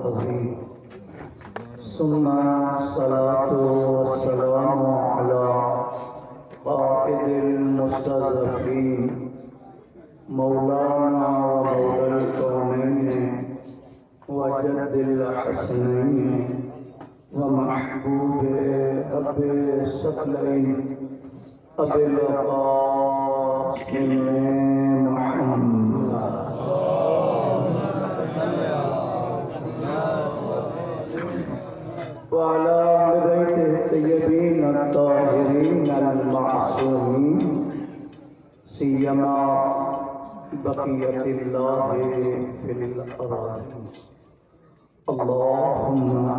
अज़ीम सुम्मा सलातु वस्सलामु अला क़ाइदिल मुस्तज़फ़ीन मौलाना व मौलल कौनैन व जद्दिल हसनैन व महबूब अबे सकलैन अबिल क़ासिम मुहम्मद वाला बैतिह तय्यबीन अत्ताहिरीन अल-मासूमीन सियमा बक़ियतिल्लाहि फिल अराज़ी अल्लाहुम्मा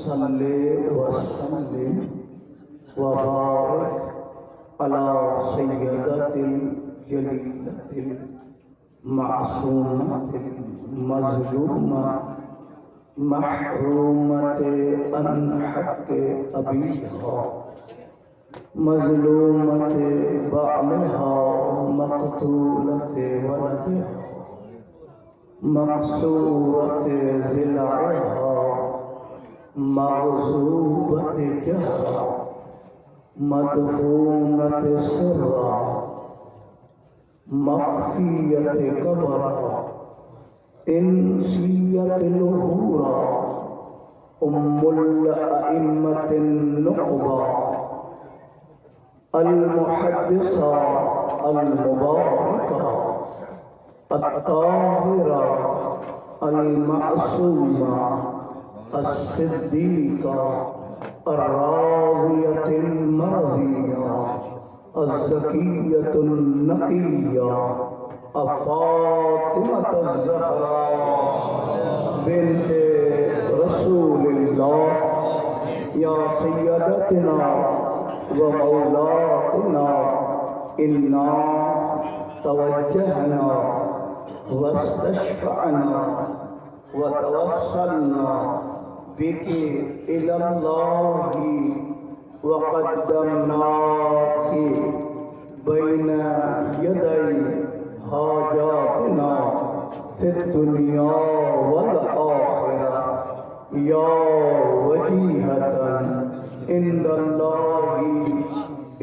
सल्लि व सल्लिम व बारिक अला सय्यदतिल जलीलतिल मासूमतिल मज़लूमा महरूमते अन हक़्क़े अबीहा मज़लूमते बालिहा मक़तूलते वलदिहा मक़सूरते ज़िलाइहा मग़ज़ूबते जहरा मदफूनते सिर्रा मख़फ़ियते कबरा इंसियतिल हुरा उम्मुल अइम्मतिन नुक़बा अल मुहद्दिसा अल मुबारका अत्ताहिरा अल मासूमा अस्सिद्दीक़ा अर्राज़ियतिल मर्ज़िया अज़्ज़किय्यतुन नक़िय्या फ़ातिमतुज़ ज़हरा बिन्ते रसूलिल्लाह या सय्यदतिना व मौलातिना इन्ना तवज्जहना वस्तशफ़अना व तवस्सलना बिकी इलल्लाहि व क़द्दमनाकी बैन यदै हाजातना फिद दुनिया वल आखिरा या वजीहतन इंदल्लाहि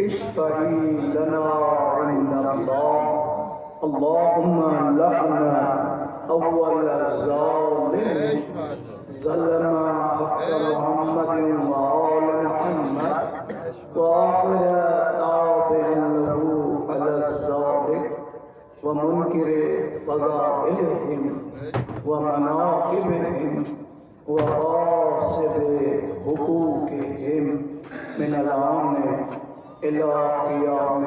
इश्फ़ई लना इंदल्लाह अल्लाहुम्मा लअना अव्वल ज़ालिम ज़लमा हक़्क़ मुहम्मदिन व आल मुहम्मद व आखिर ताबिअन लहू अला ज़ालिक व मुनकिर फ़ज़ाइलिहिम व मनाक़िबिहिम व ग़ासिब हुक़ूक़िहिम मिनल आन इला क़ियाम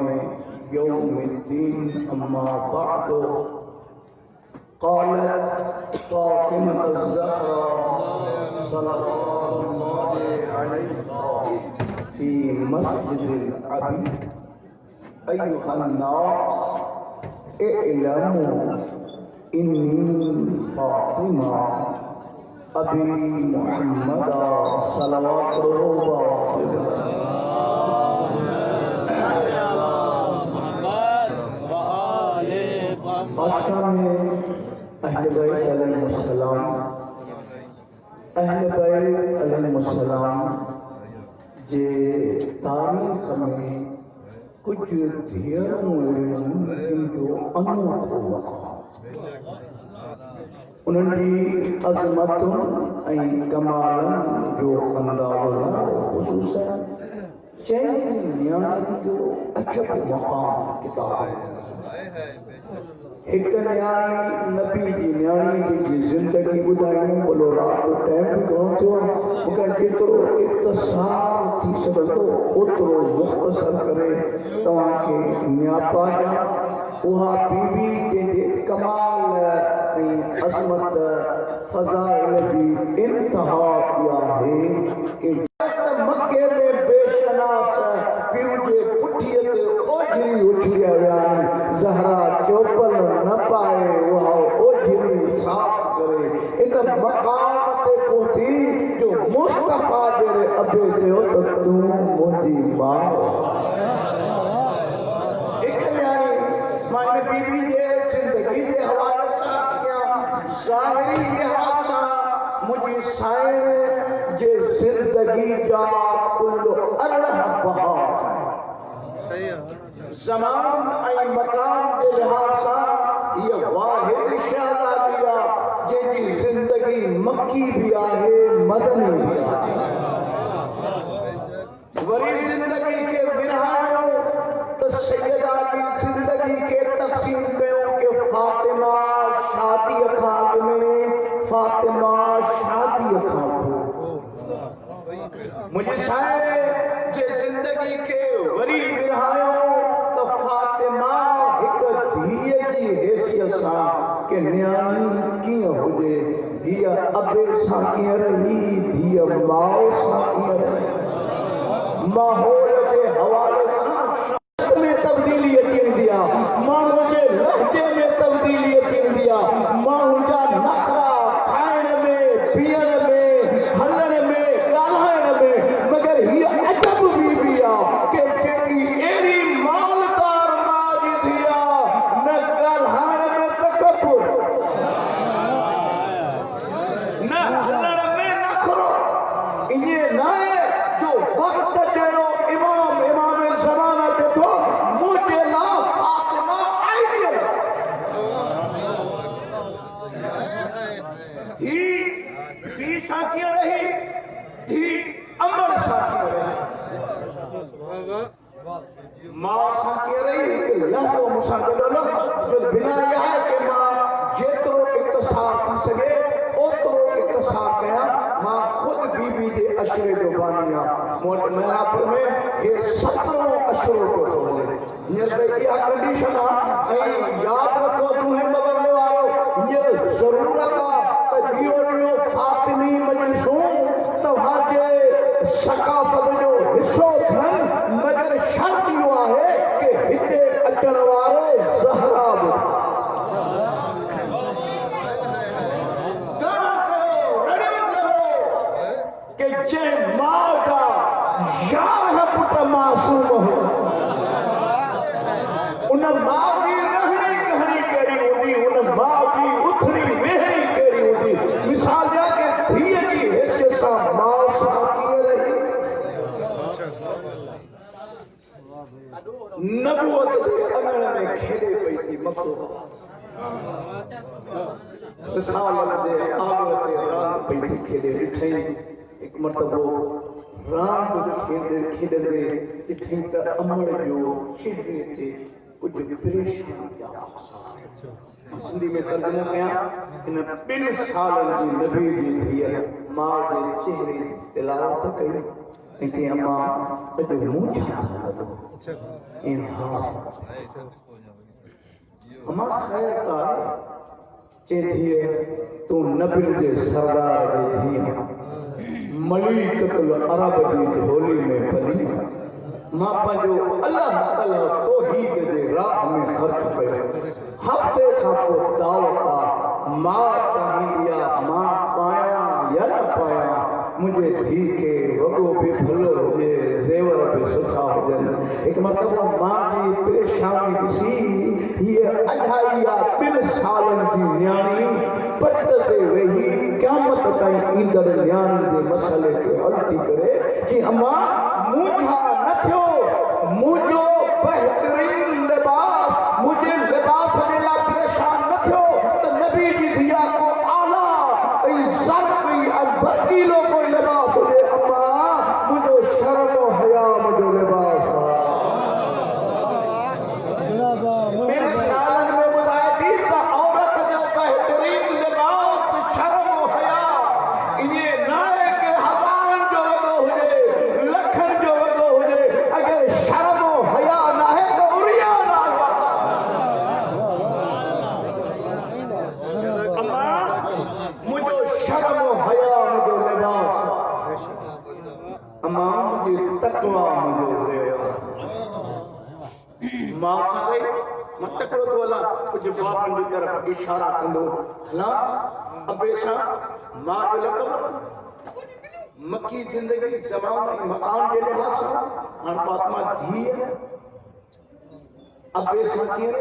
यौमिद्दीन अम्मा बअद क़ालत फ़ातिमतुज़ ज़हरा सल्लल्लाहु अलैहा फ़ी मस्जिदिल अबी अय्युहन नास इलमू इन्नी फ़ातिमा अबी मुहम्मद सल्लल्लाहु आशा में अहले बैत अलैहिस्सलाम जे तारीख़ में कुछ धीअरूं अहिड़ियूं जो अनोखो उन्हनि जी अज़मतुनि ऐं कमालनि जो अंदाज़ो न ख़ुसूसन चइनि न्याणियुनि जो अजब मक़ाम किताब आहे। एक न्याणी नबी जी न्याणी जी ज़िंदगी ॿुधाईंदुमि बोलो रात जो टाइम बि घणो थियो आहे मूंखे जेतिरो इख़्तिसार थी सघंदो ओतिरो मुख़्तसर करे तव्हांखे नियापा ॾियां। उहा बीबी जंहिंजे कमाल ऐं अज़मत फ़ज़ाइल जी इंतिहा आहे कि मके में बेशनास पीउ जे पुठीअ ते ओझरी उछलिया विया आहिनि। ज़हरा चोपल न पाए उहा ओझरी साफ़ करे इन मक़ाम ते पहुती जो मुस्तफ़ा जहिड़े अबे चयो त तूं मुंहिंजी माउ। हिकु न्याणी मां इन बीबी जे ज़िंदगी जे हवाले सां कयां ज़ाहिरी लिहाज़ सां जिंदगी जा कुल्लु अरह बहार ज़मान ऐं मकान जे लिहाज़ सां हीअ वाहिद शहज़ादी आहे जंहिंजी ज़िंदगी मक्की भी आहे मदनी भी आहे। वरी ज़िंदगी खे विरहायो त सैयदा जी ज़िंदगी खे तक़सीम कयो कि फातिमा शादीअ खां अॻु में, फातिमा शादीअ खां पोइ। मुंहिंजी साहिड़े जे ज़िंदगी खे वरी विरहायो त फातिमा हिकु धीअ जी हैसियत सां कि न्याणी कीअं हुजे, धीअ अबे सां कीअं रही, धीअ माउ सां कीअं रही। माहौल जे हवाले सां शब्द में तब्दीली अची वेंदी आहे, माण्हू जे लहजे में तब्दीली अची वेंदी आहे, माण्हू जा नखरा खाइण में, पीअण में, हलण में, ॻाल्हाइण में। मगर हीअ अजब बीबी आहे कि जेकी अहिड़ी मालदार माउ जी धीअ आहे, न ॻाल्हाइण में तकबुर, न हलण में नखरो। इएं न आहे जो वक़्त जहिड़ो इमाम ज़माना चए थो मुंहिंजे लाइ फातिमा आइडियल। ही सां कीअं रही, ही अमर सां कीअं रही, माउ सां कीअं रही। हिकु लहज़ो मूंसां गॾु जो बिना इहा आहे कि मां जेतिरो इक़्तिसार थी सघे ओतिरो इक़्तिसार कयां। मां ख़ुदि बीबी जे अशरे जो बानी आहियां। मूं वटि मेरापुर में हे 17 अशरो पियो थो हले। हींअर त इहा कंडीशन आहे ऐं यादि रखो तूं बबरले वारो, हींअर ज़रूरत आहे त ॾियो फातिमी मजलिसूं तव्हांजे सकाफ़त जो हिसो थियनि। मगर शर्त इहो आहे कि हिते अचण वारो ज़हरा बि कि जंहिं माउ जा 11 पुट मासूम हो, उन माउ जी रहणी कहणी कहिड़ी हूंदी, उन माउ जी उथणी वेहणी कहिड़ी हूंदी। मिसाल ॾियां कि धीअ जी हैसियत सां माउ सां कीअं रही। नबूवत जे अङण में खेॾे पई थी मक्तूबा, रिसालत जे आॻ ते रांदि पई थी खेॾे। ॾिठई हिकु मरतबो रांदि खेॾंदे ॾिठई त अमड़ जो चेहरे ते कुझु परेशानी आहे। सिंधी में तर्जुमो कयां, इन 2 सालनि जी नबी जी धीअ माउ जे चेहरे तिलावत कई ऐं चई अम्मा अॼु मूं छा लॻो। अम्मा ख़ैर त आहे। चई धीअ तूं नबी जे सरदार जी धीअ मलीकतुल अरब जी झोली में पली। मां पंहिंजो अल्लाह ताला तौहीद जे राह में ख़र्च कयो। हफ़्ते खां पोइ दावत आहे, मां चाहींदी आहे मां पायां या न पायां, मुंहिंजे धीउ खे वॻो बि भलो हुजे, ज़ेवर बि सुठा हुजनि। हिकु मतिलबु मां जी परेशानी ॾिसी हीअ 2.5 सालनि जी न्याणी पट ते वेही क़यामत ताईं ईंदड़ न्याणी जे मसइले खे हल थी करे कि अम्मा मुंहिंजा न थियो, मुंहिंजो बहितरीन लिबास, मुंहिंजे लिबास जे लाइ परेशान न थियो त नबी जी धीअ को आला ऐं ज़र्फ़ ऐं बर्कीलो कोई लिबास हुजे। अम्मा मुंहिंजो शर्म हया मुंहिंजो लिबास आहे। 2 सालनि में ॿुधाए थी त औरत जो बहितरीन लिबास शर्म हया। इएं न आहे कि हज़ारनि जो वॻो हुजे, लखनि जो वॻो हुजे, अगरि शर्म हया न आहे त उरिया न आहे। अम्मा मुंहिंजो शर्म हया मुंहिंजो लिबास आहे। अम्मा मुंहिंजी तक़वा मुंहिंजो ज़ेवर आहे। मां सां वई मां तकिड़ो थो हलां, कुझु बाबनि जी तरफ़ इशारा कंदो हलां। अबे सां मां जो लक़ब मक्की ज़िंदगी ज़मान ऐं मकान जे लिहाज़ सां हाणे फातिमा धीअ। अबे सां कीअं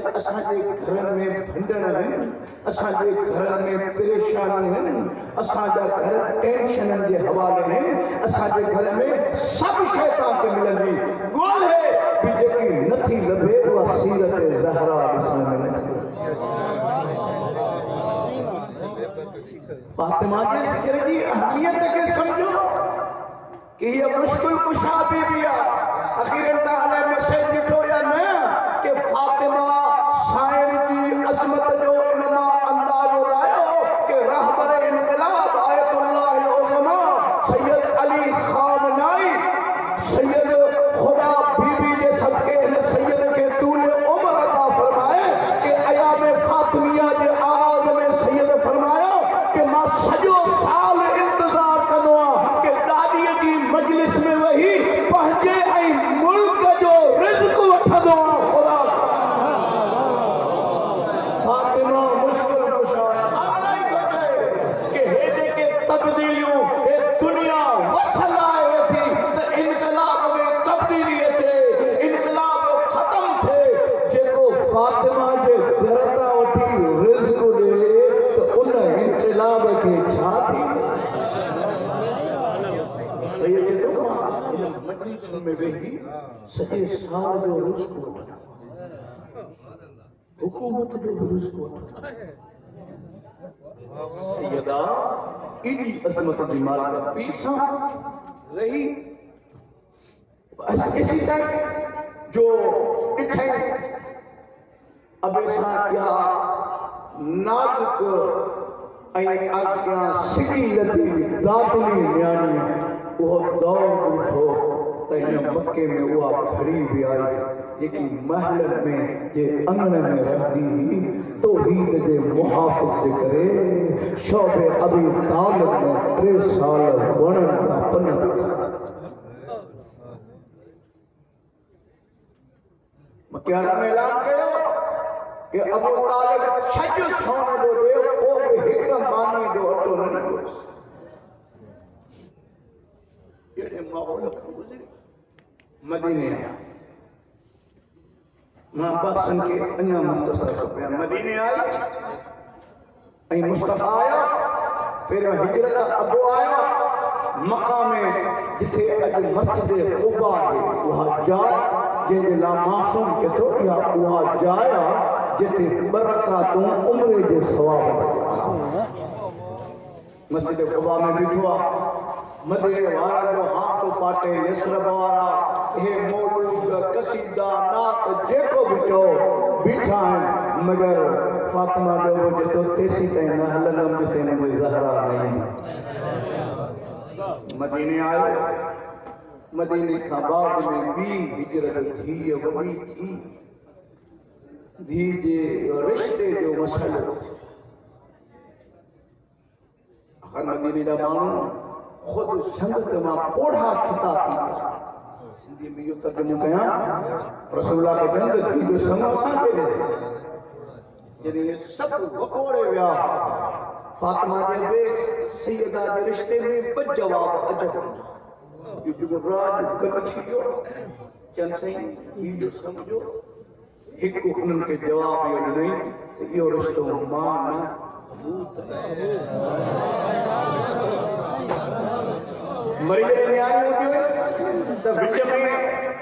असांजे घरनि में भंडण आहिनि, असांजे घरनि में परेशानियूं आहिनि, असांजा घर टेंशन के हवाले हैं असांजे घर में सब शैतान के मिलंदी गोल है भी जेकी नथी लभे उहा सीरत ज़हरा ॾिसण में नथी फातिमा जे ज़िक्र जी अहमियत के समझो कि ये मुश्किल कुशा बीबी आखिर ताला मैसेज ॾिठो या न कि फातिमा साइण जी अज़मत जो इनमा अंदाज़ो लायो कि रहबर इनकलाब आयतुल्लाह उलमा सैयद अली खामनाई सैयद खुदा बीबी के सदके ने सैयद के तूले उम्र अता फरमाए कि अयाम फातिमिया के आगाज़ में सैयद फरमाया कि मां सजो साल इंतजार कंदो कि दादीअ जी मजलिस में वही पंहिंजे ऐं मुल्क जो रिज़्क़ वठंदो खुदा फातिमा मुश्किल कुशा कि हे जेके तब्दीलियूं हे दुनिया वसल आए थी त इनकलाब में तब्दीली अचे इनकलाब ख़त्म थिए जेको फातिमा जे दर तां वठी रिज़्क़ ॾे त उन इनकलाब खे छा थी मजलिस में वेही सॼे साल जो रिज़्क़ वठंदा हुकूमत जो रिज़्क़ वठंदा सैयदा एॾी अज़मत जी मालिक पीसा रही इसी टाइम जो ॾिठे अबे सां इहा नाज़ुक ऐं अर्ज़ कयां सिगी लधी दादली न्याणी उहो दौर ॾिठो त हिन मके में उहा खड़ी बि आई जेकी महल में जे अंगण में रहंदी हुई तौहीद जे मुहाफ़िज़ जे करे शौबे अबी तालिब में 3 साल वणन जा पन मकियान में ऐलान कयो कि अबू तालिब 6 सोने जो ॾे पोइ बि हिकु मानी जो अटो न ॾिनोसि अहिड़े माहौल खां गुज़री मदीने आया मां अब्बासन खे अञा मुख़्तसर कया मदीने आई ऐं मुस्तफ़ा आया पहिरियों हिजरत अबो आया मक्का में जिथे अॼु मस्जिद क़ुबा आहे उहा जाइ जंहिंजे लाइ मासूम के थो इहा उहा जाइ आहे जिथे बरकातूं उम्र जे सवाब मस्जिद क़ुबा में बीठो आहे मदीने वारा जो हाथ पाटे यसरब वारा हे मौलूद कसीदा नात जेको भी चओ बीठा आहिनि मगर फातिमा जो जेको तेसी ताईं न हलंदमि जिते मुंहिंजी ज़हरा नहीं मदीने आयो मदीने खां बाद में ॿी हिजरत धीअ वॾी थी धीअ जे रिश्ते जो मसइलो हर मदीने जा माण्हू खुद संगत मां पोढ़ा खता थी सिंधी में इहो तर्जुमो कयां रसूलुल्लाह के जंद थी जो संग असांखे ॾे जॾहिं सभु वकोड़े विया फातिमा जे बे सैयदा जे रिश्ते में ॿ जवाब अजब इहो जेको राज गॾु थी वियो चन साईं हीउ सम्झो हिकु उन्हनि खे जवाब इहो ॾिनई त इहो रिश्तो मां न भूत मरीज न्याणी हुजे त विच में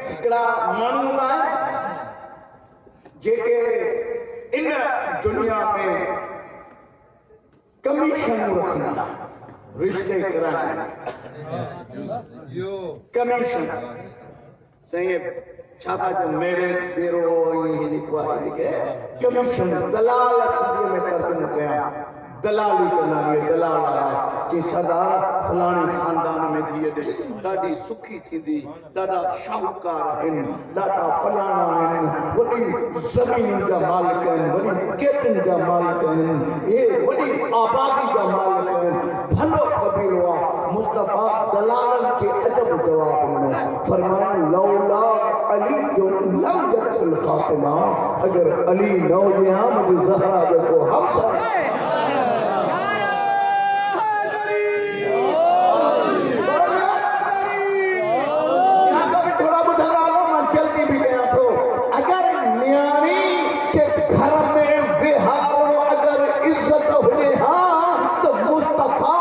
हिकिड़ा माण्हू आहिनि जेके इन दुनिया में कमीशन रखंदा रिश्ते कराइण कमीशन साईं छा था चओ मेरे बेरो कमीशन दलाल सिंधीअ में तर्जुमो कयां दलाली कंदा दलाल आया जी सरदार फलाणी खानदान में धीअ ॾे ॾाढी सुखी थींदी ॾाढा शाहूकार आहिनि ॾाढा फलाणा आहिनि वॾी ज़मीन जा मालिक आहिनि वॾी केतिन जा मालिक आहिनि हे वॾी आबादी जा मालिक आहिनि भलो कबीलो आहे मुस्तफ़ा दलालनि खे अजब जवाब ॾिनो फरमायो लौला अली जो लम यकुल फातिमा अगर अली न हुजे हा मुंहिंजी ज़हरा जेको हमसर घर में बिहार अगर इज्जत हुजे हा तो मुस्तफा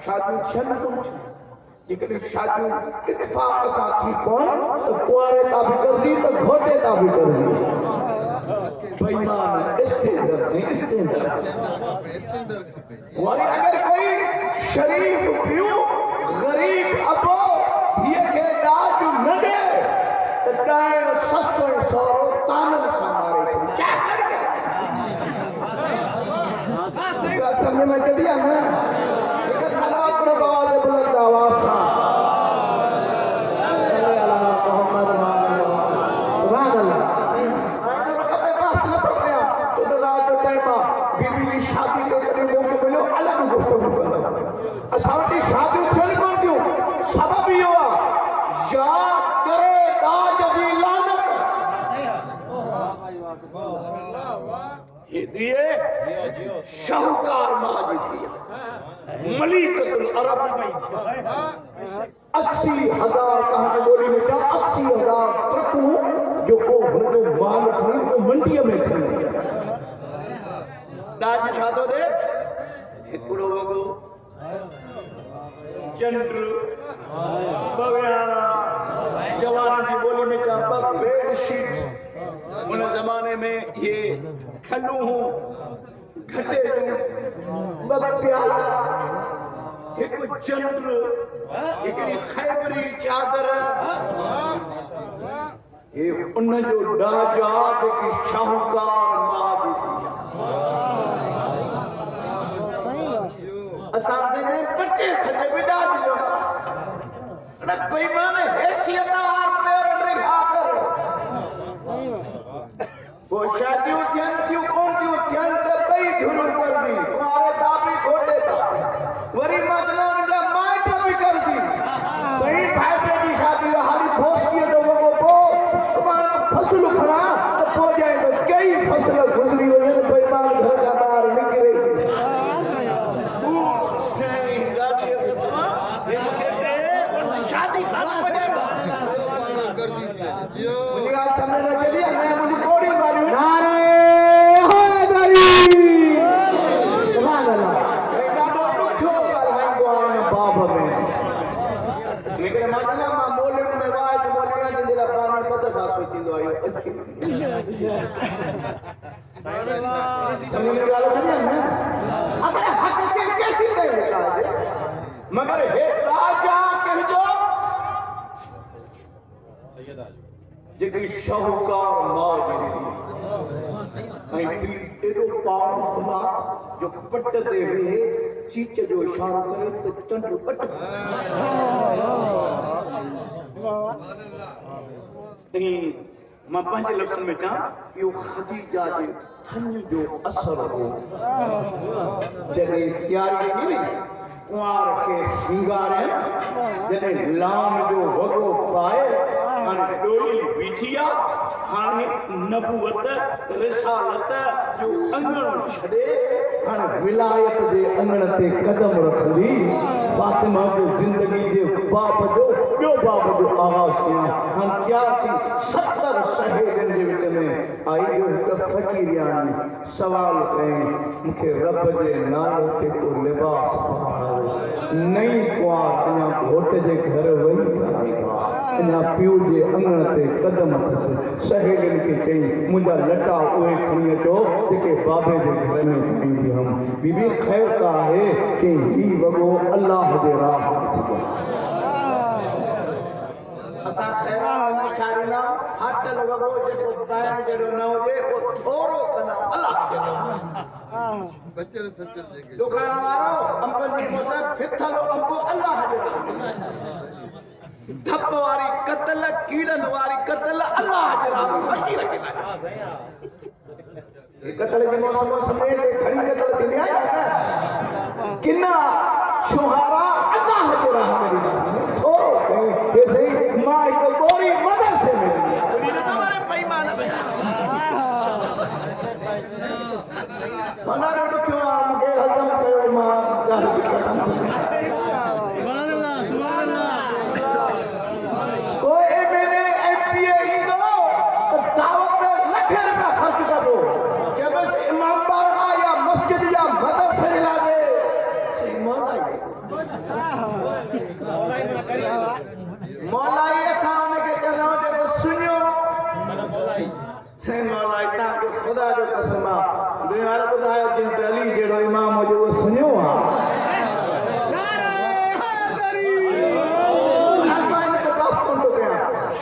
शादी छन कोन जेकॾहिं शादियूं इत्फाक़ सां थी पवनि त कुंवारे तां बि करजी त घोटे तां बि करजी बेईमान स्टैंडर्ड वरी अगर कोई शरीफ पियो गरीब अबो धीअ खे ॾाज न ॾे त ॾाइण ससु ऐं सहुरो ताननि सां मारे थो क्या करिए समझ में अचे थी या न हिकु सलाद न आवाज़ बुलंद आवाज़ सां शादी के कभी मौके मिलो अलग गुफ्तगू करो असांजी शादियूं थियनि कोन थियूं सबब इहो आहे या करे दाज जी लानत ये दिए शाहूकार मां जी थी मलिकतुल अरब में 80,000 कहानी बोली में 80,000 ट्रकूं जो को हुनजो माल खणी को मंडीअ में खणी दाज छा थो ॾे हिकिड़ो वॻो चंड बवियाणा जवान जी ॿोली में का ॿ बेडशीट उन ज़माने में ये खलूं घटे ॿ प्याला हिकु चंड हिकिड़ी खैबरी चादर ये उनजो दाज आहे जेकी शाहूकार मां जी थी असांजे ने पटे सजे बिदा दियो न बेईमान हैसियत आर पैर रिहा कर वो शादियों थियन थियूं कोन थियूं थियन त बई धुन करजी कुआरे ता बि घोटे ता वरी मजनून जा माइट बि करजी सही भाइटे जी शादी हाली भोसकी जो वगो पो सुभाणे फसल खणा त पो जाए तो कई फसल गुजरी वने बेईमान घर जा ॿार निकिरे शादी खाना बनेगा मुझे आज समझ में चली मैं मुझे कोड़ी मारी नारे हैदरी सुभान अल्लाह बेटा तो दुखो ॻाल्हाईंदो आहे हिन बाब में लेकिन मजला मां ॿोलियुनि में वाज ॿोलियां जे लाइ पाण पद फासो थींदो आहे समझ में ॻाल्हि थी न अपने हक़ खे कैसी नहीं लिखा है मगर हे राजा कहजो जेकी शाहूकार मां जी ऐं एॾो पावरफुल आहे जो पट ते वेहे चीच जो इशारो करे त चंड पट मां पंहिंजे लफ़्ज़नि में चवां इहो ख़दीजा जे थन जो असर हो जॾहिं तयारी थी वई कुंवार खे सिंगारे जॾहिं लाम जो वॻो पाए हाणे डोली बीठी आहे हाणे नबूवत रिसालत जो अंगण छॾे हाणे विलायत जे अंगण ते कदम रखंदी फातिमा जो ज़िंदगी जे बाब जो ॿियो बाब जो आगाज़ कयां हाणे तयार थी 70 सहेलियुनि जे विच में आई जो हिकु फ़क़ीरियाणी सवाल कयईं मूंखे रब जे नाले ते को लिबास पारायो नई कुंवार अञा घोट जे घर वई कान्हे अञा पीउ जे अंगण ते कदम अथसि सहेलियुनि खे चई मुंहिंजा लटा उहे खणी अचो जेके बाबे जे घर में पाईंदी हुअमि बीबी ख़ैर त आहे कि हीउ वॻो अलाह जे राह असां ख़ैरा ॾेखारींदा फाटल वॻो जेको पाइण जहिड़ो न हुजे उहो थोरो कंदा अलाह बचल सचल जेके दुकान वारो अंबनि जी मोस फिथल अंब अलाह जे राह धप वारी कतल कीड़न वारी कतल अल्लाह जे राह फकीर के लाइ कतल जे मौसम समेत खड़ी कतल थी आया ना किना शुहारा अल्लाह जे राह में ओ ये सही मां एक गोरी मदरसे में उन्हीं ने हमारे पैमान में मना रो क्यों मुझे हजम कयो मां सुनियो आ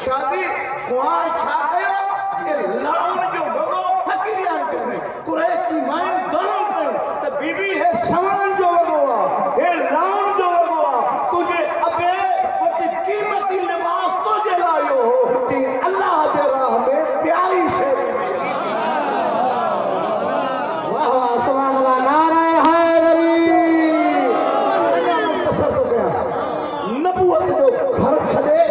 शादी कुआं छा कयो के लाउन जो वगो फकीरियान करे कुरैश की मां दोनों कयो त बीबी है सवरन जो वगो आ हे लाउन जो वगो आ तुझे अबे वत कीमती लिबास तो जे लायो हो कि अल्लाह दे राह में प्यारी शे वाह वाह सुभान अल्लाह नारा हैदरी मुख्तसर तो गया नबूवत जो घर छदे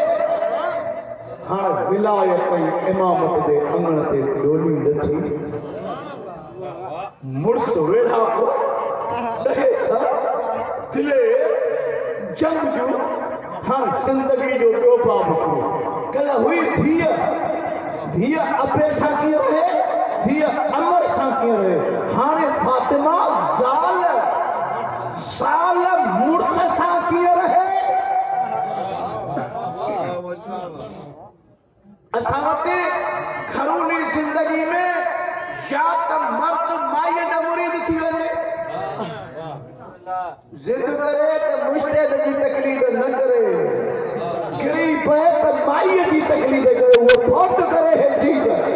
हाँ विलायत कई इमामत दे अंगण ते डोली लथी मुर्स वेढ़ा को दहे सा दिले जंग जो हाँ जिंदगी जो टोपा मुकरो कल हुई धीअ अबे सां कीअं रहे धीअ अमर सां कीअं रहे हाणे फातिमा साल मुर्स सां कीअं रहे असां वटि घरूनी जिंदगी में या त मर्द माईअ जा मुरीद थी वञे जिद करे त मुश्तहिद जी तकलीफ़ न करे किरी पए त माईअ जी तकलीफ़ करे उहो घोट करे हेठी करे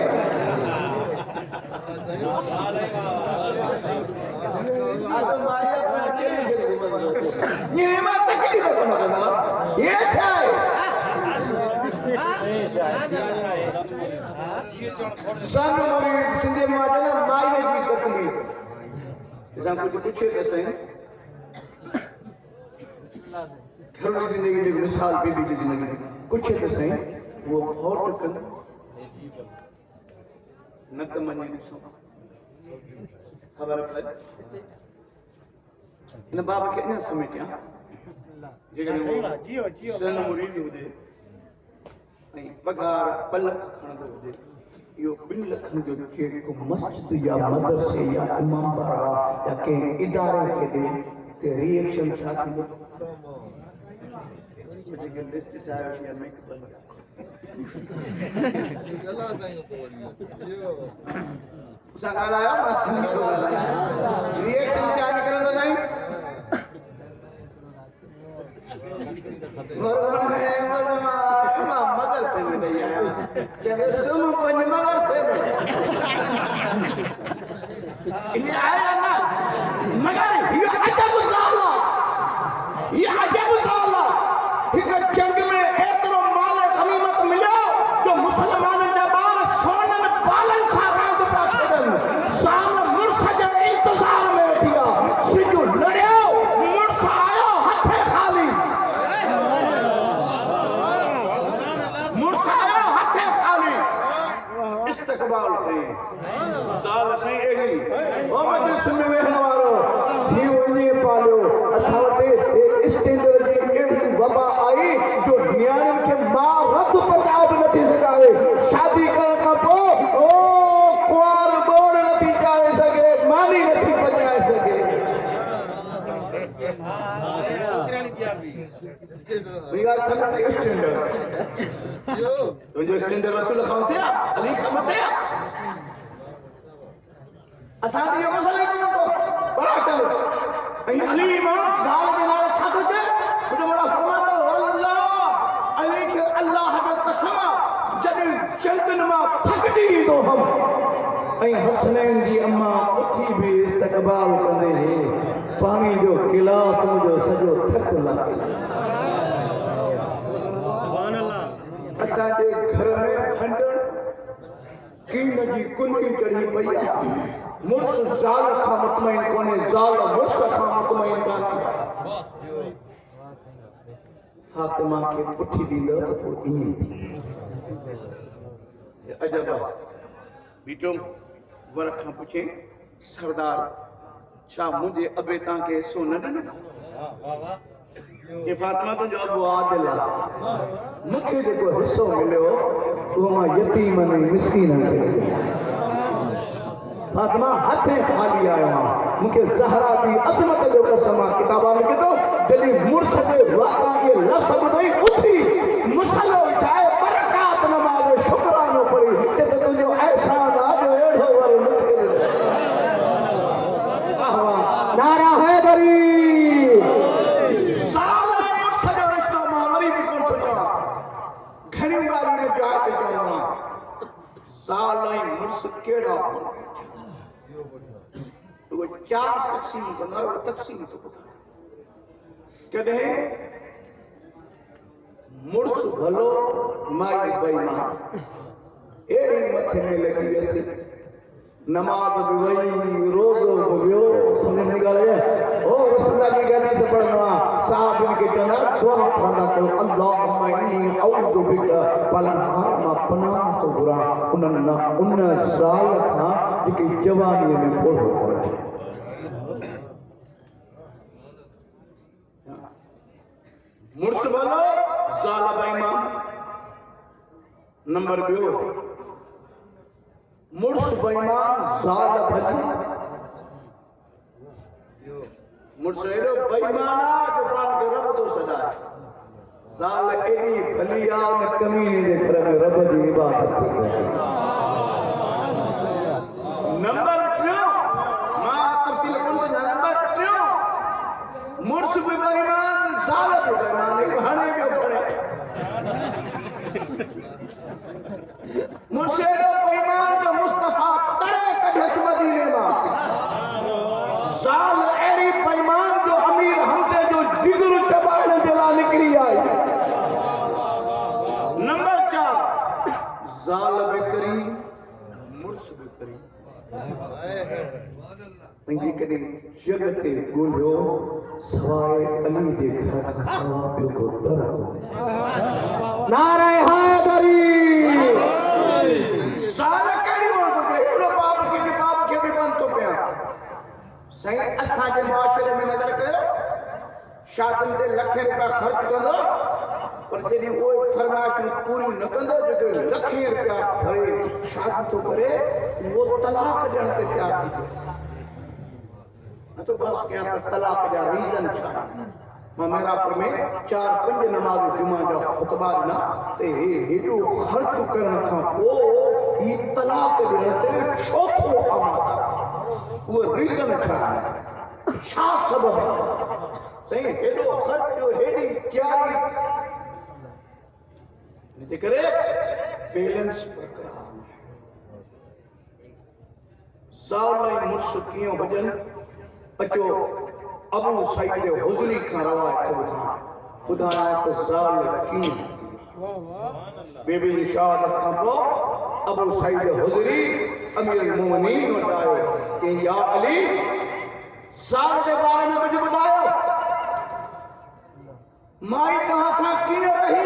ये मां तकलीफ़ कोन कंदा ये छा आहे सन मुरीद सिंधे मां जना माईअ जी तकलीफ़ असां कुझु पुछे त सही घरूनी ज़िंदगी जी मिसाल बीबी जी ज़िंदगी कुझु त सही वो घोट कन न त मञे ॾिसो ख़बर पए हिन बाब खे अञा समेटियां जेकॾहिं सन मुरीद हुजे ऐं पगार 2 लख खणंदो हुजे इहो 2 लखनि जो जेको मस्जिद या मदरसे या इमाम बारगाह या कंहिं इदारे खे ॾे ते रिएक्शन छा थींदो जेके लिस्ट ठाहे वठी आहे मेक बन असां ॻाल्हायो मां सिंधी थो ॻाल्हायां रिएक्शन छा निकिरंदो साईं मदरसे में नहीं आया जब सुन पंज मदरसे में ये आया ना मगर ये अजब साला हिक जंग में एतिरो माल गनीमत मिलियो जो मुसलमाननि जा ॿार सोननि बालनि सां रांदि पिया खेॾनि साल मुड़ुस जे इंतज़ार में वेठी आहे सिज लड़ियो मुड़ुस आयो हथे खाली इस्तक़बाल कई साल सही एड़ी मोहम्मद में वेहण वारो ही वञे पालियो असां वटि स्टैंडर्ड जी एड़ी वबा आई जो नियाणियुनि खे मां रद पचाए बि नथी सघाए शादी करण खां पोइ ओ कुंवार बोड़ नथी चाहे सघे मानी नथी पचाए सघे तुंहिंजो स्टैंडर्ड रसूल खां थिया अली खां मथे असां इहो मसइलो कोन को बराबर ऐं अली मां ज़ाल जे नाले छा थो चए मुंहिंजो वॾा फरमातो अल्लाह अली खे अल्लाह जो कसम जॾहिं जल्दनि मां थकिजी ईंदो हम ऐं हसनैन जी अम्मा उथी बि इस्तक़बाल कंदे पाणी जो गिलास मुंहिंजो सॼो थक लाहे असांजे घर में हंडण कीन जी कुनी चढ़ी पई आहे मुड़ुस ज़ाल खां मुतमइन कोन्हे ज़ाल मुड़ुस खां मुतमइन कान्हे फातिमा खे पुठी ॾींदो त पोइ ईअं थी अजब बीठो वर खां पुछे सरदार छा मुंहिंजे अबे तव्हांखे हिसो न ॾिनो ये फातिमा तो जो अबू आदिल आहे मूंखे जेको हिसो मिलियो उहो मां यतीमनि ऐं मिस्कीननि खे फातिमा हथे खाली आयो आहियां मूंखे ज़हरा जी अज़मत जो कसम आहे किताबा में लिखियो जॾहिं मुड़ुस जे वाक़ा खे लफ़्ज़ ॿुधई उथी मुसलो विछाए बरकात नमाज़ शुक्रानो पढ़ी कि तुंहिंजो अहसान आहे जो अहिड़ो वरी मूंखे नारा हैदरी केड़ा तो वो 4 तक़सीम कंदा वो तक़सीम तो ॿुधाए कॾहिं मुड़स भलो माई बेईमान एड़ी मथे में लगी वैसे नमाज भी वही रोज़ो भी वियो समझ में ॻाल्हि ओ रसूल की गाली से पढ़ना साहब इनके चना दुआ पढ़ना तो अल्लाहुम्मा इन्नी अऊज़ु बिका पलहा मा पनाह तो बुरा उन साल खां जेके जवानी में पोड़ो करे मुर्स वालो ज़ाल बेईमान नंबर 2 मुर्स बेईमान ज़ाल भली मुर्स एडो बेईमान जो पाण के रब तो सजाए ज़ाल एडी भली आ न कमीने जे घर में रब जी इबादत थी नंबर 2 मां तफसील कोन तो नंबर 2 मुर्स भी बेईमान ज़ाल भी बेईमान एक हणे पियो खड़े मुर्शिदो बेईमान तो मुस्तफा तड़े कढस मदीने मां ज़ाल एरी बेईमान जो अमीर हमसे जो जिगर चबाइण जे लाइ निकरी आई नंबर 4 ज़ाल भी करी मुर्स भी करी पंहिंजी कॾहिं जग ते ॻोल्हियो सवाइ अली जे घर खां सवा ॿियो को दर नारे हैदरी ज़ाल कहिड़ी वणंदो ते हिकिड़ो बाप खे बि बंदि थो कयां साईं असांजे मुआशरे में नज़र कयो शादियुनि ते लखे रुपया ख़र्च कंदो पर जॾहिं उहे फरमाइशूं पूरियूं न कंदो जेके लखे रुपया भरे शादी थो करे उहो तलाक ॾियण ते तयारु थी थिए तो बस क्या तलाक जा रीजन छा मां मेरापुर में 4-5 नमाज जुमा जा खुतबा ॾिना ते हेॾो ख़र्च करण खां पोइ ही तलाक ॾियण ते छो थो आमादा उहो रीजन छा सबब साईं हेॾो ख़र्च हेॾी तयारी इनजे करे बैलेंस बरक़रार ज़ाल ऐं मुड़स कीअं हुजनि अचो अबू सईद हुज़री खां रवायत ॿुधायां त ज़ाल कीअं बीबी जी शहादत खां पोइ अबू सईद हुज़री अमीरुल मोमिनीन वटि आयो कि या अली ज़ाल जे बारे में कुझु ॿुधायो माई तव्हां सां कीअं रही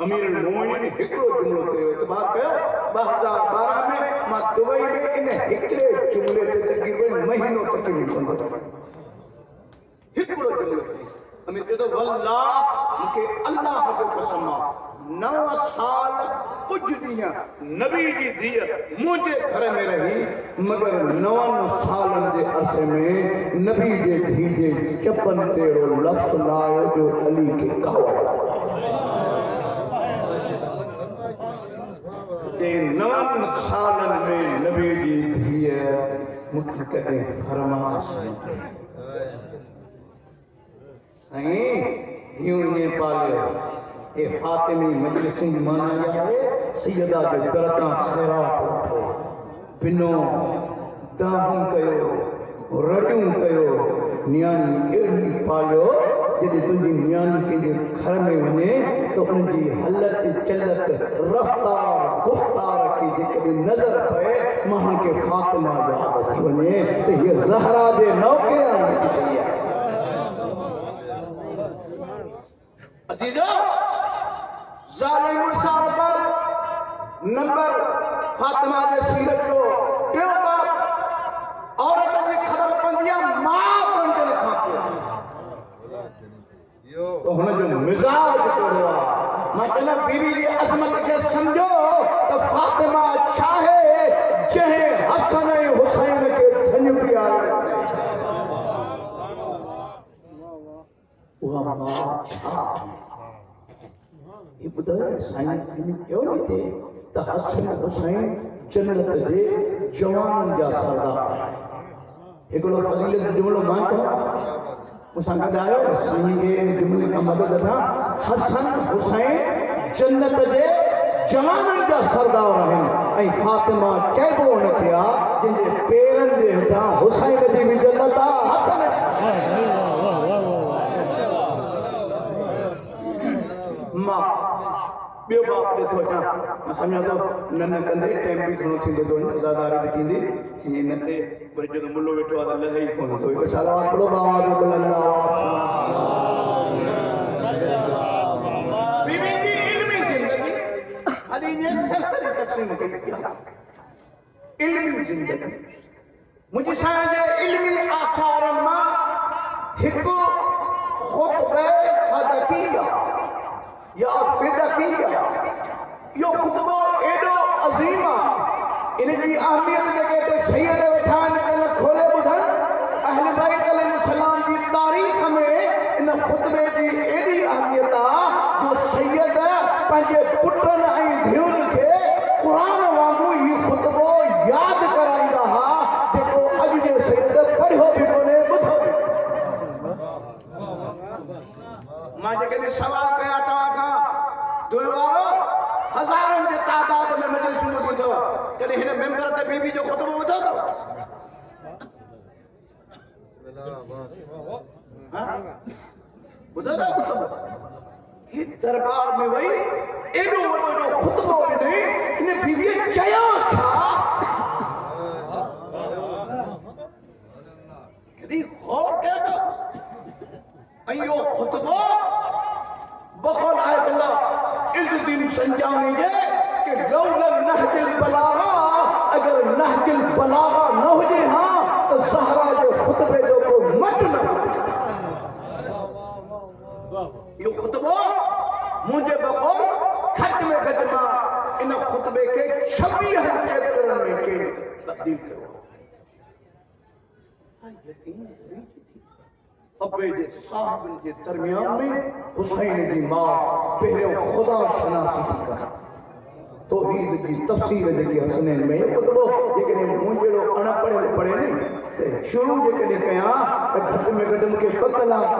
अमीरुल मोमिनीन हिकिड़ो जुमिलो कयो इतबार कयो 2012 में मां दुबई में इन हिकिड़े जुमिले ते तक़रीबन महीनो तकलीफ़ कंदो हिकिड़ो जुमिलो अमीर चए थो वल्लाह मूंखे अल्लाह जो कसम आहे 9 साल कुझु ॾींहं नबी जी धीअ मुंहिंजे घर में रही मगर 9 सालनि जे अरसे में नबी जे धीअ जे चपनि ते अहिड़ो लफ़्ज़ न आयो जो अली खे कावड़ 9 सालनि में नबी जी धीअ मूंखे कॾहिं फरमाश साईं धियूं ईअं पालियो हे फातिमी मजलिसुनि जी माना इहा आहे सैयदा जे दर तां ख़ैरात वठो पिनो दाहूं कयो रॾियूं कयो नियाणी अहिड़ी पालियो जॾहिं तुंहिंजी नियाणी कंहिंजे घर में वञे त उनजी हलत चलत रफ़्तार गुफ़्तार खे जेकॾहिं नज़र पए मां खे फातिमा यादि थी वञे त हीअ ज़हरा जे नौकिराणी थी पई आहे अजीजो ज़ाल मुर्सार पर नंबर फातिमा जे सीरत जो टियों बाब औरत जी ख़बर पवंदी आहे मां बणजण खां पोइ तो हुनजो मिज़ाज कहिड़ो आहे मां चवंदो बीवी जी अज़मत खे सम्झो त फातिमा छा आहे जंहिं हसन ऐं हुसैन खे धन पीआरे उहा मां छा ये ॿुधायो साईं क्यों नहीं थे त हसन हुसैन जन्नत जे जवाननि जा सरदार हिकिड़ो फज़ीलत जुमिलो मां चवां मुसां गॾु आयो साईं जे जुमिले खां मदद सां हसन हुसैन जन्नत जे जवाननि जा सरदार आहिनि ऐं फातिमा चइबो न थिया जंहिंजे पेरनि जे हेठां हुसैन जी बि जन्नत आहे। मां ॿियो बाप ॾिठो अचां, मां सम्झां थो न कंदे टाइम बि घणो थींदो थो वञे, ज़ादारी बि थींदी, हीअं न थिए वरी जॾहिं मुल्लो वेठो आहे त लहे ई कोन थो। हिकु सलावात पढ़ो बाबा जो बीबी जी इल्मी ज़िंदगी अॼु ईअं सरसरी तक़सीम कई आहे। इल्मी ज़िंदगी मुंहिंजी साईं जे इल्मी आसारनि मां हिकु ख़ुतबे फ़दकिया या फिदकिया, इहो ख़ुतबो एॾो अज़ीम आहे, इन जी अहमियत जेके हिते सैयद वेठा आहिनि इन खोले ॿुधनि। अहल बैत अलैहिस्सलाम जी तारीख़ में इन ख़ुतबे जी एॾी अहमियत आहे जो सैयद पंहिंजे पुटनि ऐं धीउनि खे क़ुरान वांगुरु इहो ख़ुतबो यादि कराईंदा हुआ, जेको अॼु जे सैयद पढ़ियो बि कोन्हे ॿुधो बि। मां जेकॾहिं सवाल कयां तव्हां खां, दुए वारो हज़ारनि जे तादाद में मजलिसूं ॿुधी अथव, कॾहिं हिन मेंबर ते बीबी जो ख़ुतबो ॿुधो अथव? ॿुधो अथव ख़ुतबो? ही दरबार में वही एॾो वॾो जो ख़ुतबो ॾिनई, इन बीबीअ चयो छा? कॾहिं गौर कयो अथव? ऐं इहो ख़ुतबो बख़ौल आयतुल्लाह इज़्ज़ुद्दीन संजानी जे कि लौलल नहजुल बलागा, अगर नहजुल बलागा न हुजे हा तो ज़हरा जो ख़ुतबे जो को मट न हो। इहो ख़ुतबो मुंहिंजे बख़ौल घटि में घटि मां इन ख़ुतबे खे 26 चैप्टरनि में तब्दील कयो। अबे जे साहिबनि जे दरमियान में हुसैन जी मां पहिरियों ख़ुदा शनासी थी करे तौहीद जी तफ़सीर जेकी हसनैन में ख़ुतबो जेकॾहिं मूं जहिड़ो अणपढ़ियल पढ़े न त शुरू जेकॾहिं कयां त घटि में घटि मूंखे 2 कलाक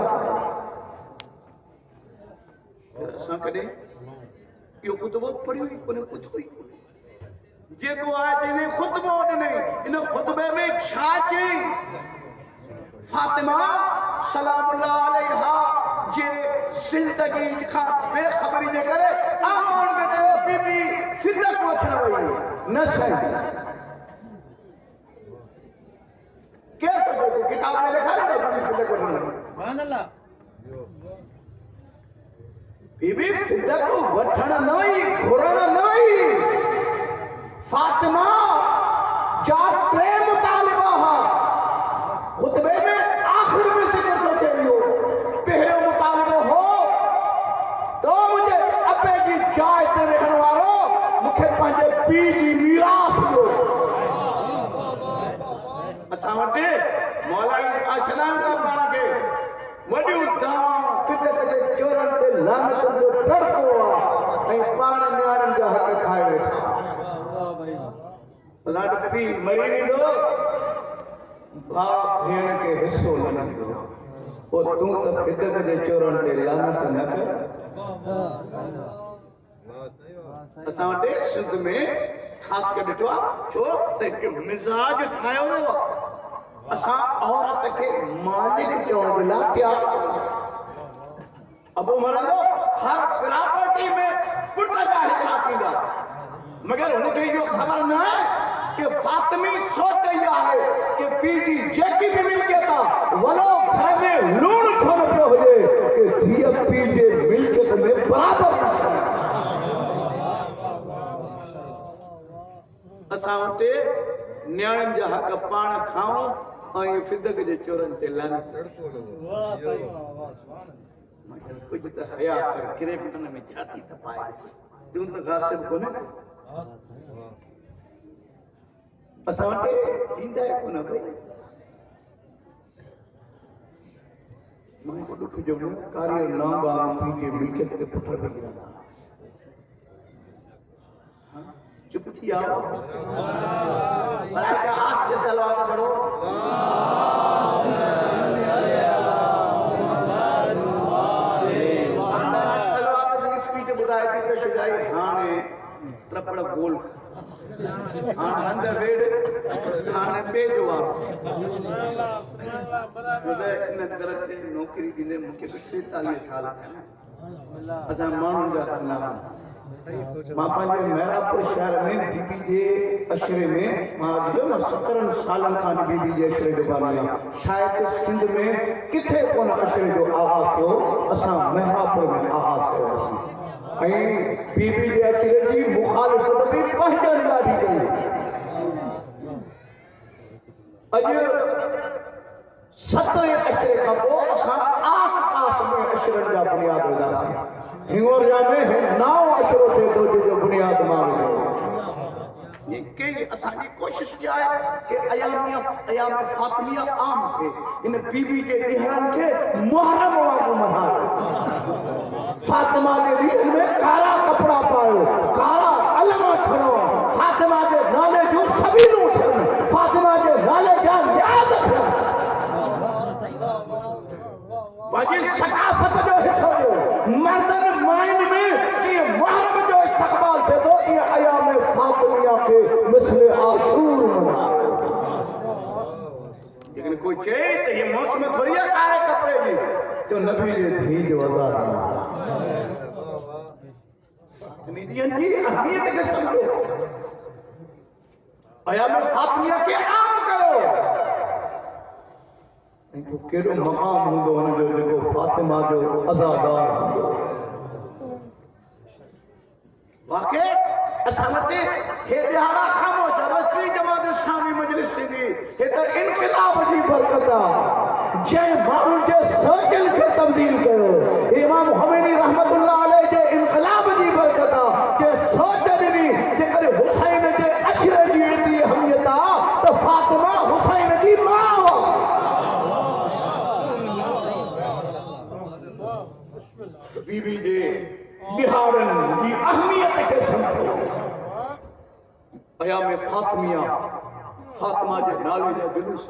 असां कॾहिं इहो ख़ुतबो पढ़ियो ई कोन्हे, ॿुधो ई कोन्हे। जेको आहे जंहिंजे ख़ुतबो ॾिनई, इन ख़ुतबे में छा चई? फातिमा सलामुल्लाह अलैहा जे ज़िंदगी खां बेख़बरी जे करे आमोन के बीबी फिदक वठण वई न साईं। केरु थो चए किताब में लिखायो त बीबी फिदक वठण वई? सुभान अल्लाह। बीबी फिदक वठण न वई, घुरण न वई। फातिमा जा 3 मुतालिबा हुआ ख़ुतबे में आखिर में ज़िक्र थो थिए। इहो पहिरियों मुतालिबो हो तो मुंहिंजे अबे जी जाइ ते रहण वारो मूंखे पंहिंजे पीउ जी मीरास ॾियो। असां वटि मौलाई आसलाम का पाण खे वॾियूं दाम फिदक जे चोरनि ते लानत जो टड़को आहे ऐं पाण नियाणियुनि जा हक़ खाए वेठा। लाॾ पीउ मरी वेंदो, भाउ भेण खे हिसो न ॾींदो, पोइ तूं त फिदक जे चोरनि ते लानत न कर। असां वटि सिंध में ख़ासि करे ॾिठो आहे छो त हिकु मिज़ाज ठाहियो वियो आहे। असां औरत खे मालिक चवण जे लाइ तयार अबो मरंदो हर प्रॉपर्टी में पुट जा हिसा थींदा, मगर हुनखे इहो ख़बर न आहे कि फातिमी सोच इहा आहे कि पीउ जी जेकी बि मिल्कियत आहे वलो घर में लूण छो न पियो हुजे कि धीअ पीउ जे मिल्कियत में बराबरि असां वटि नियाणियुनि जा हक़ पाण खाऊं ऐं फिदक जे चोरनि ते लानत। कुझु त हया कर किरे बि हुन में जाती त पाए, तूं त गासिब कोन्हे। असां वटि ॾींदा ई कोन भई। मां हिकु ॾुख जो कारीअ नांगा पीउ जे मिल्कियत ते पुट वेही रहंदा, चुप थी आओ। मलाइका आस्ते सलावत पढ़ो। सलावत जी स्पीच ॿुधाए थी त शुजाई हाणे ट्रपड़ गोल इन दर ते नौकरी ॾिने मूंखे 43 साल थिया असां माण्हुनि जा कंदा मां पंहिंजे महरापुर शहर में बीबी जे अशरे में मां 17 सालनि खां बीबी जे अशरे जो बानी आहियां शायदि सिंध में किथे कोन अशरे जो आगाज़ थियो असां महरापुर में आगाज़ कयोसीं ऐं बीबी जे अशरे जी मुखालिफ़त बि पंहिंजनि ॾाढी कई अॼु 7 अशरे खां पोइ असां आस पास में अशरनि जा बुनियाद विधासीं हिंगोरिया में 9 अशरो थे तो जो बुनियाद मांगे ये कई असांजी कोशिश क्या है कि अयाम फातिमिया आम थे इन बीबी के ॾिणनि खे मुहर्रम वांगुरु मल्हायो फातिमा जे ॾींहं में कारा कपड़ा पायो कारा अलम खणो फातिमा जे नाले जूं सबीनूं थियनि फातिमा जे नाले जा याद थियनि बाजी सकाफत जो हिस्सो हो मर्दन माइंड में ये मुहर्रम जो इस्तक़बाल थे तो ये अयाम फातिमिया के मिसले आशूर मना लेकिन कोई चहे तो ये मौसम थोड़ी है कारे कपड़े की तो नबी जे धी जो आजाद फातिमियन जी अहमियत के समझो अयाम फातिमिया के आम करो इनको केड़ो मकाम हुंदो हुन जो जेको फातिमा जो अज़ादार हुंदो वाकई असां वटि हे दिहाड़ा ख़ामोश बसरी जमात इस्लामी मजलिस थींदी हे त इनक़िलाब जी बरकत आहे जंहिं माण्हुनि जे सोचनि खे तब्दील कयो इमाम ख़ुमैनी रहमतुल्लाह अलैह जे इनक़िलाब जी बरकत आहे के सोच ॾिनी जेकर हुसैन जे अशरे जी एतिरी अहमियत आहे त फातिमा हुसैन जी माउ बीबी जे बिहारन जी अहमियत के समझो अयाम फातिमिया फातिमा जे नाले जा जुलूस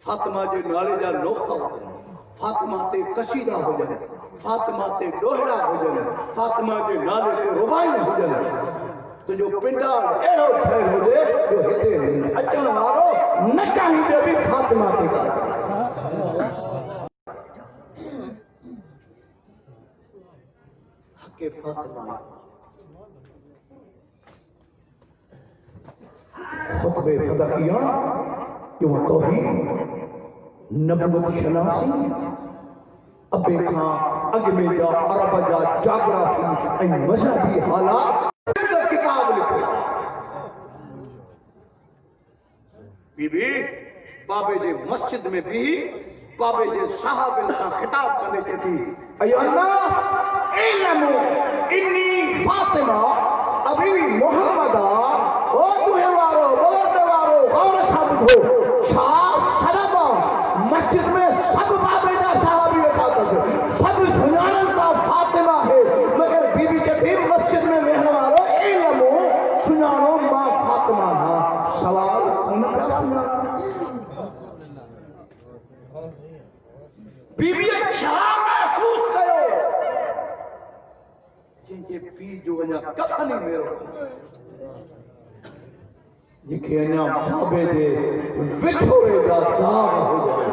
फातिमा जे नाले जा लोका फातिमा ते कसीदा हुजनि फातिमा ते दोहरा हुजनि फातिमा जे नाले ते रुबाई हुजनि तो जो पिंडाल अहिड़ो ठहियल हुजे जो हिते अचण वारो न चाहींदे बि फातिमा ते के फातिमा खुतबे फदकिया क्यों तौहीद नबूवत शनासी अबे खां अॻ में जा अरब जा जाग्राफी ऐं मज़हबी हालात किताब लिखो बीबी बाबे जे मस्जिद में भी बाबे जे साहबनि सां खिताब कंदे चए थी अय्युहा इल्मु इन्नी फातिमा अबी मुहम्मदा ओ तुहे वारो बोलण वारो गौर सां ॿुधो छा सबब मस्जिद में सब बाबे जा साहबी वेठा अथसि सब सुञाणनि था फातिमा है मगर बीबी के थी मस्जिद में वेहण वारो इल्मु सुञाणो मां फातिमा हा सवाल उन पिया सुञाणो बीबी छा महसूस कयो जिनके पी जो वञा कफनी मेरो जेके अञा बाबे जे विछोड़े जा दाग हुजनि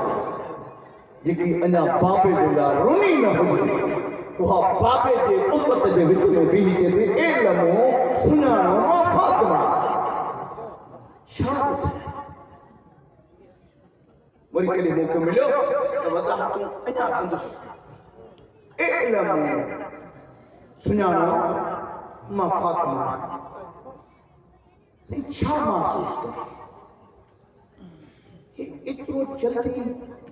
जेकी अञा बाबे जे लाइ रुनी न हुजे उहा बाबे जे उम्मत जे विच में बीही के थी इल्मु सुञाणो मां फातिमा छा वरी कॾहिं मौक़ो मिलियो त वज़ाहतूं अञा कंदुसि इल्मु सुञाणो मां फातिमा छा महसूस कयो एतिरो जल्दी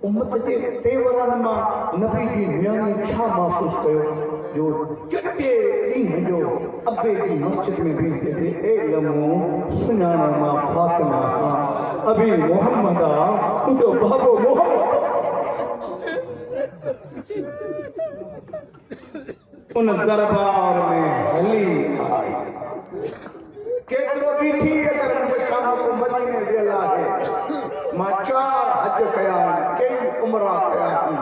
उम्मत जे तेवरनि मां नबी जी न्याणी छा महसूस कयो जो चटे ॾींहं जो अबे जी मस्जिद में बीह के इल्मु सुञाणो मां फातिमा अबी मोहम्मद तुंहिंजो बाबो मोहम्मद उन दरबार में हली आई केतिरो बीठी अगर मुंहिंजे साम्हूं को मदीने वियल आहे मां 4 हज कया आहिनि कई उमरा कया आहिनि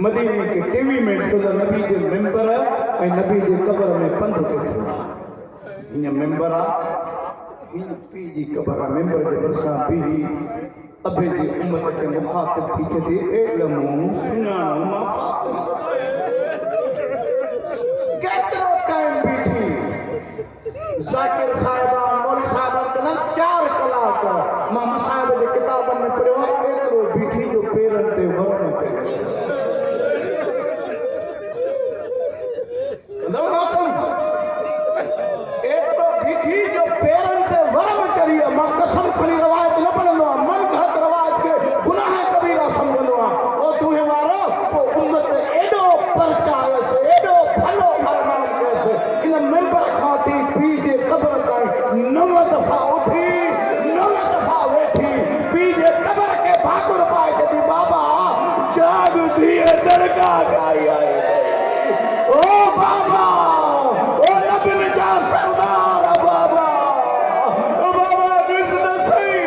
मदीने के टीवी में ॾिठो त नबी जे मेंबर ऐं नबी जे क़बर में पंधु थियो हीअं मेंबर आहे हिन पीउ जी क़बर आहे मेंबर जे भरिसां बीही अबे जी उम्मत के मुखातिब थी चती एलमू सुनानो माफातिब केतरो टाइम बीठी जाकिर साहिबा मौलवी साहिबा कन 4 कलाक मामा साहिब जे किताबन में पढ़ियो एतरो बीठी जो पेरन ते वरण कयो कंदो मातम एतरो बीठी जो पेरन ते वरण करी मां कसम खणी रवायत न पढ़ंदो मन घट रवायत के गुनाह कबीरा समझंदो ओ तू हे वारो ओ उम्मत एडो परचायो से एडो भलो फरमान कैसे इन मेंबर खाती पी जे कब्र ताई 9 दफा उठी 9 दफा बैठी पी जे कब्र के भाकुर पाए जदी बाबा जाग दिए दरगाह गाई आए ओ बाबा ओ नबी जा सरदार बाबा ओ बाबा दिस द सही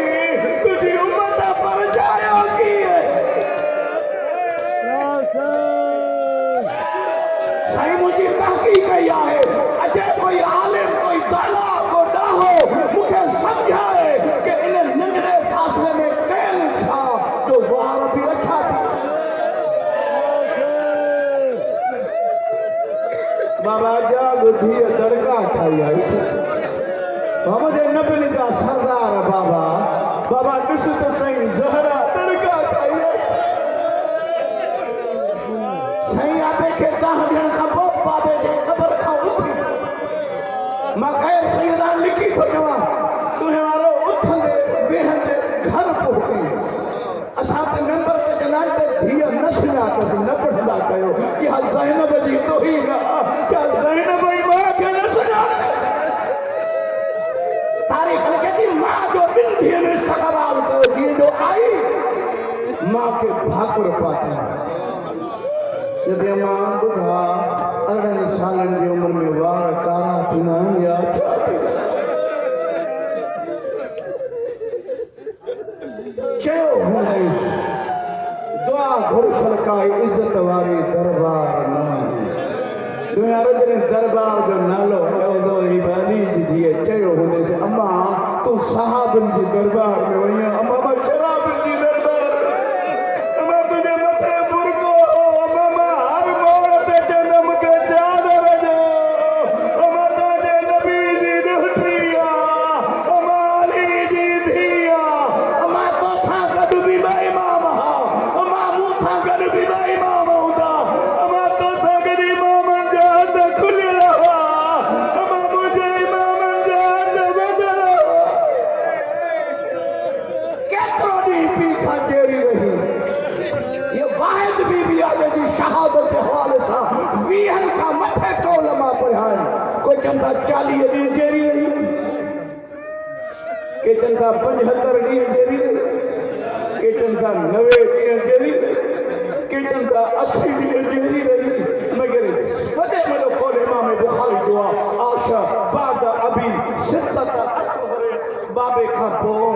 तुझी उम्मत पर जायो की है सही मुझे तहकीक किया है अजय कोई आलिम कोई दाला को डाहो मुझे समझाए कि इन नंढड़े फासले में कैन छा जो वार भी अच्छा था बाबा जाग दिए दरगाह खाई आई बाबा जे नबी जा सरदार बाबा बाबा ॾिस त सही ज़हरा दरगाह खाई आई सही आपे के दाह ॾियण खां पोइ बाबे जे क़बर खां उथी मां ख़ैर सईदान लिखी थो ॾियां तुंहिं वारो उथंदे वेहंदे घर पहुती असां ते मेंबर ते चवंदा त धीअ न सुञातसि न पढ़ंदा कयो इहा ज़ैनब जी तोहीन क्या ज़ैनब जी मां खे न सुञाणे तारीख़ लिखे थी मां जो ॿिनि धीअनि इस्तक़बाल कयो जीअं जो आई मां खे भाकुर पाता जॾहिं मां ॿुधा 18 सालनि जी उमिरि में वार कारा थींदा आहिनि या छा थींदा चयो हुनईं दुआ घुरशल काई इज़त वारी दरबार न दुनिया जॾहिं दरबार जो नालो खयो ही बानी जी धीअ चयो हुनईं अम्मा तूं साहबनि जी दरबार में वई आहीं अम्मा मां शराबनि जी दरबार अम्मा तुंहिंजे मथे बुरको अम्मा मां हर मोड़ ते जनम के चादर जो अम्मा तुंहिंजे नबी जी ॾोहिटी आहे अम्मा अली जी धीअ अम्मा तोसां गॾु बि ॿ इमाम हुआ अम्मा मूंसां गॾु बि ॿ इमाम हूंदा अम्मा तोसां गॾु इमामनि जा हथ खुलियल हुआ अम्मा मुंहिंजे इमामनि जा हथ ॿधल हुआ केतिरो ॾींहुं पीउ खां जेरी रही ये वाहिद बीबी आहे जी शहादत जे हवाले सां 20 खां मथे कौल मां पढ़िया आहिनि कोई चवंदा 40 ॾींहं जेरी रही के चवंदा 75 ॾींहं जेरी रही के चवंदा 90 ॾींहं जेरी रही के चवंदा 80 ॾींहं जेरी रही मगर वॾे वॾो कौल इमाम बुखारी जो आहे आशा बाद अबी सिद्दत अशहर बाबे खां पोइ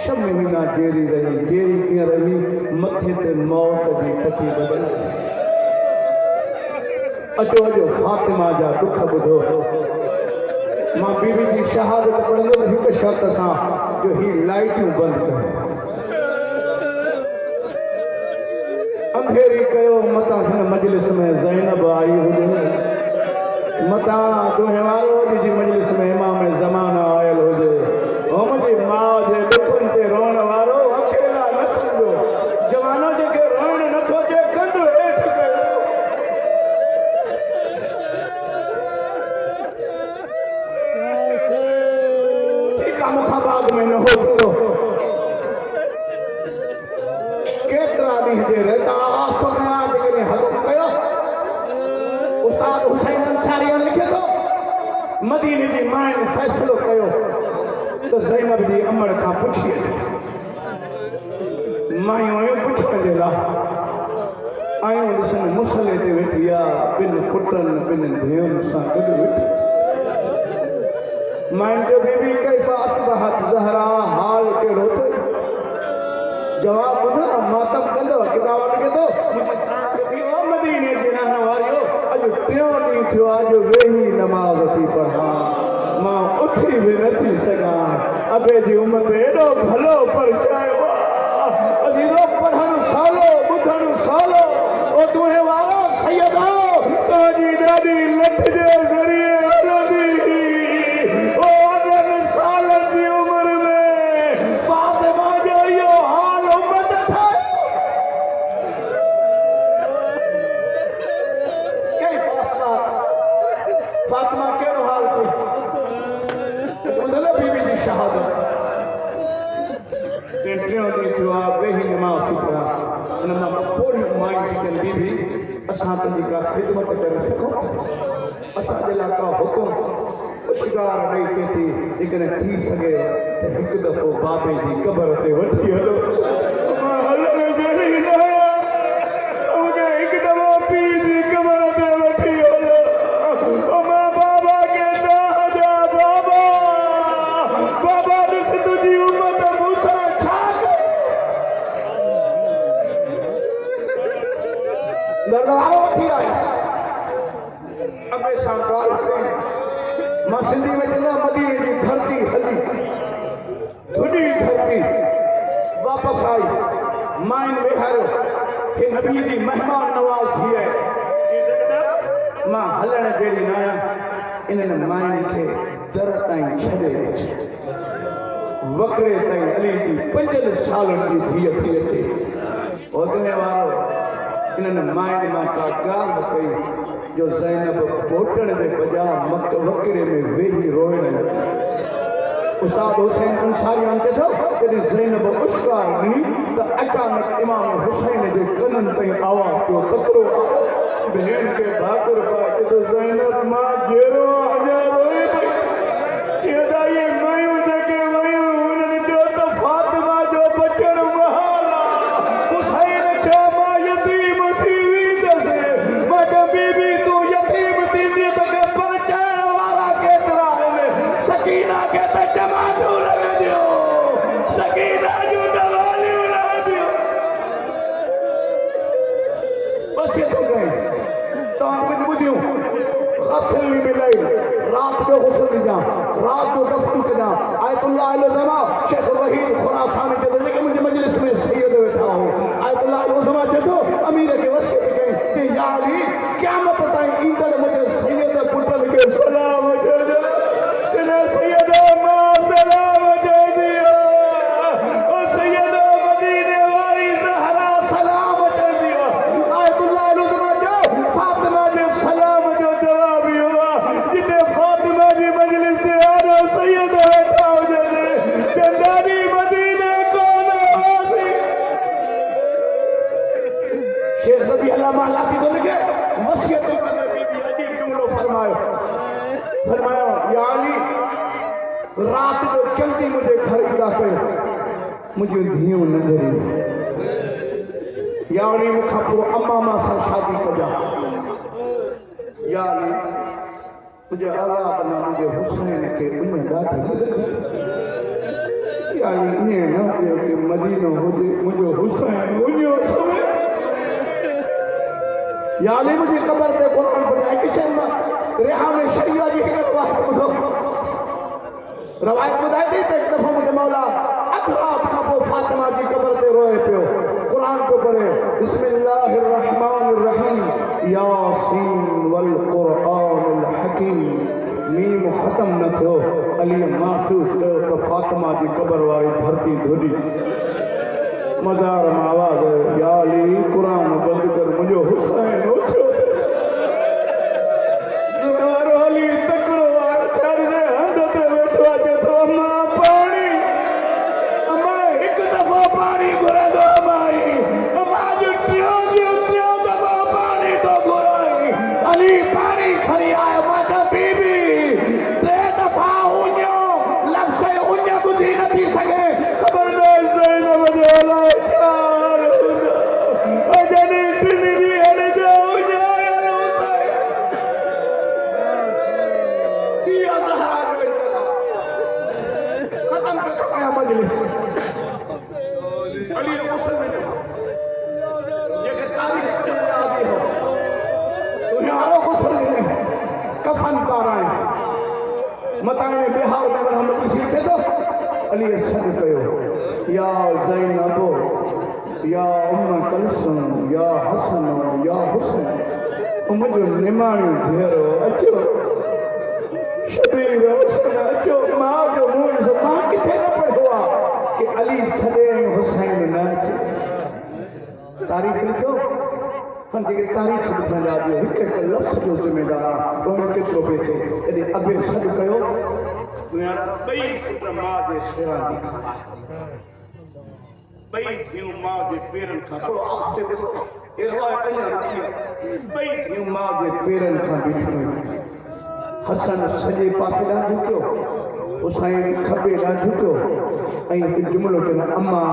6 महीना जेरी रही जेरी कीअं रही मथे ते मौत जी पटी बदल अचो अचो फातिमा जा दुख ॿुधो मां बीबी जी शहादत पढ़ंदो त हिकु शर्त सां जो ही लाइटियूं बंदि कयो अंधेरी कयो मतां हिन मजलिस में ज़ैनब आई हुजे मतां तुंहिं वारो जी मजलिस में इमाम ज़माना आयल हुजे हो मुंहिंजी माउ जे ॾुखनि ते रोअण वारो अकेला न सम्झो जवानो जेके रोअण नथो जे कंध हेठि कयो ठीकु आहे मूंखां बाद में न हो केतिरा ॾींहं जे रेता आवाज़ थो कयां जेकॾहिं हज़म कयो उस्ताद हुसैन अंसारी लिखे थो मदीने जी माइन फ़ैसिलो कयो तो ज़ैनब जी अमड़ खां पुछी मायूं आयूं पुछण जे लाइ आयूं ॾिसनि मुसले ते वेठी आहे ॿिनि पुटनि ॿिनि धीअरुनि सां गॾु वेठी माइन जो बीबी कैफ़ असबहत ज़हरा हाल कहिड़ो अथई जवाब ॿुधो मातम कंदो किताब लिखे थो मदीने जे रहण वारियो अॼु 3 ॾींहं थियो आहे जो वेही नमाज़ थी पढ़ां मां उथी भी नथी सघां अबे जी उम्मत एॾो भलो परचायो असां तुंहिंजी का ख़िदमत करे सघूं असांजे लाइ का हुकुम पुशगार ॾेई थिए थी जेकॾहिं थी सघे त हिकु दफ़ो बाबे जी क़बर ते वठी हलो हलण जहिड़ी न मूंखे हिकु दफ़ो पीउ जी क़बर ते वठी हलो मां बाबा खे बाबा ॾिस तुंहिंजी उमत मूंसां छा दरबार वठी आयुसि अबे सां ॻाल्हि कई मां सिंधी में चवंदो मदीने जी धरती हली थुॾी धरती वापसि आई माइन वेहारियो कि नबी जी महिमान नवाज़ थी आहे मां हलण जहिड़ी न आहियां इन्हनि माइन खे दर ताईं छॾे वकरे ताईं अली जी 5 सालनि जी धीअ थी अचे ओदे वारो इन्हनि माइन मां का ॻाल्हि कई जो ज़ैनब पोटण जे बजा वकरे में वेही रोइण उस्ताद हुसैन अंसारी आंटे थो जॾहिं ज़ैनब उश्कार ॾिनी त अचानक इमाम हुसैन जे कननि ताईं आवाज़ पियो तकिड़ो भेण खे भाकुर पाए त ज़ैनब मां जहिड़ो अञा रोए पई इहे मायूं जेके वयूं उन्हनि जो त फातिमा जो बचण महाल आहे हुसैन चयो मां यतीम थी वेंदसि मां चयो बीबी तूं यतीम थींदी त परचाइण वारा केतिरा आहिनि सकीना खे त जमाटूं लॻंदियूं सकीना जूं दवालियूं लॻंदियूं वसियतूं कयूं तव्हां कुझु ॿुधियूं ग़स्ल बि मिलई रात जो ग़ुस्ल ॾिजां रात जो दफ़न कजां आयतुल्लाह अलज़मा शेख वहीद खुरासानी चए थो जेके मुंहिंजी मजलिस में सैयद वेठा हो आयतुल्लाह अलज़मा चए थो अमीर खे वसियत कई कि या अली क़यामत ताईं ईंदड़ मुंहिंजे सैयद पुटनि खे सलाम चइजो तिने सैयद मां सलाम चइबी ओ सैयद मदीने वारी ज़हरा सलाम चइबी आयतुल्लाह अलज़मा चयो फातिमा जे सलाम जो जवाब इहो आहे जिते फातिमा जी मजलिस ते आरो सैयद वेठा हुजनि त ॾाढी मदीने कोन हुआसीं शेर सभी अल्लामा लाती तो लिखे वसियत में बीबी अजीब जुमलो फरमायो या अली रात जो जल्दी मुझे घर ईंदा कयो मुझे धीअ नंढड़ी या अली मूंखां पोइ अमामा सां शादी कजां या अली मुझे औलाद न मुझे हुसैन के उन्हें ॾाढी या अली ईअं न थियो कि मदीनो हुजे मुंहिंजो हुसैन मुंहिंजो समय या अली मुझे क़बर ते क़ुरान पढ़ाए किशन में रिहान शरिया जी हिकु वाहिद ॿुधो रवायत ॿुधाए थी त हिकु दफ़ो मुंहिंजे मौला अधु राति खां पोइ फातिमा जी क़बर ते रोए पियो क़ुरान पियो पढ़े बिस्मिल्लाहिर रहमानिर रहीम यासीन वल क़ुरआनिल हकीम मीम ख़त्म न थियो अली महसूस कयो त फातिमा जी क़बर वारी धरती धुॾी मज़ार में आवाज़ या अली क़ुरान बंदि कर मुंहिंजो हुसैन उथियो वारो अली तकिड़ो आहे छड़ जे हंध ते वेठो आहे चए थो मां पाणी मां हिकु दफ़ो पाणी घुरंदो माई मां जो टियों दफ़ो पाणी थो घुराई अली पाणी खणी आयो मां त बीबी 3 दफ़ा उञो लफ़्ज़ उञ ॿुधी नथी सघे ख़बरदार ज़ैनब जो अलाए छा जॾहिं टिनी ॾींहंनि जो उजायल हुसैन कीअं ज़हरा जो इंतज़ार ख़त्म पियो कयां मजलिस अली ग़ुस्ल में जेके तारीख़ में यादि हो तुंहिंजो वारो ग़ुस्ल ॾिनई कफ़न पाराए मताणे बिहार में रहमत लिखे थो अली सॾु कयो या ज़ैनब या उम्म कलसूम या हसन या हुसैन मुंहिंजो निमाणियो भेरो अचो शबीर हसन अचो मां जो मुंहुं मां किथे न पढ़ियो आहे कि अली सॾे हुसैन न अचे तारीख़ लिखो पर जेके तारीख़ लिखण जा ॿियो हिकु हिकु लफ़्ज़ जो ज़िमेदार आहे रोन केतिरो पिए थिए जॾहिं अबे सॾु कयो ॿई पुट मां जे सिरां जी ॿई थियूं मां जे पेरनि खां थोरो आस्ते ॿुधो ये रिवायत बई थियूं मां जे पेरनि खां बीठियूं हसन सॼे पासे ॾांहुं झुकियो हुसैन खॿे ॾांहुं झुकियो ऐं हिकु जुमिलो चवंदा अम्मा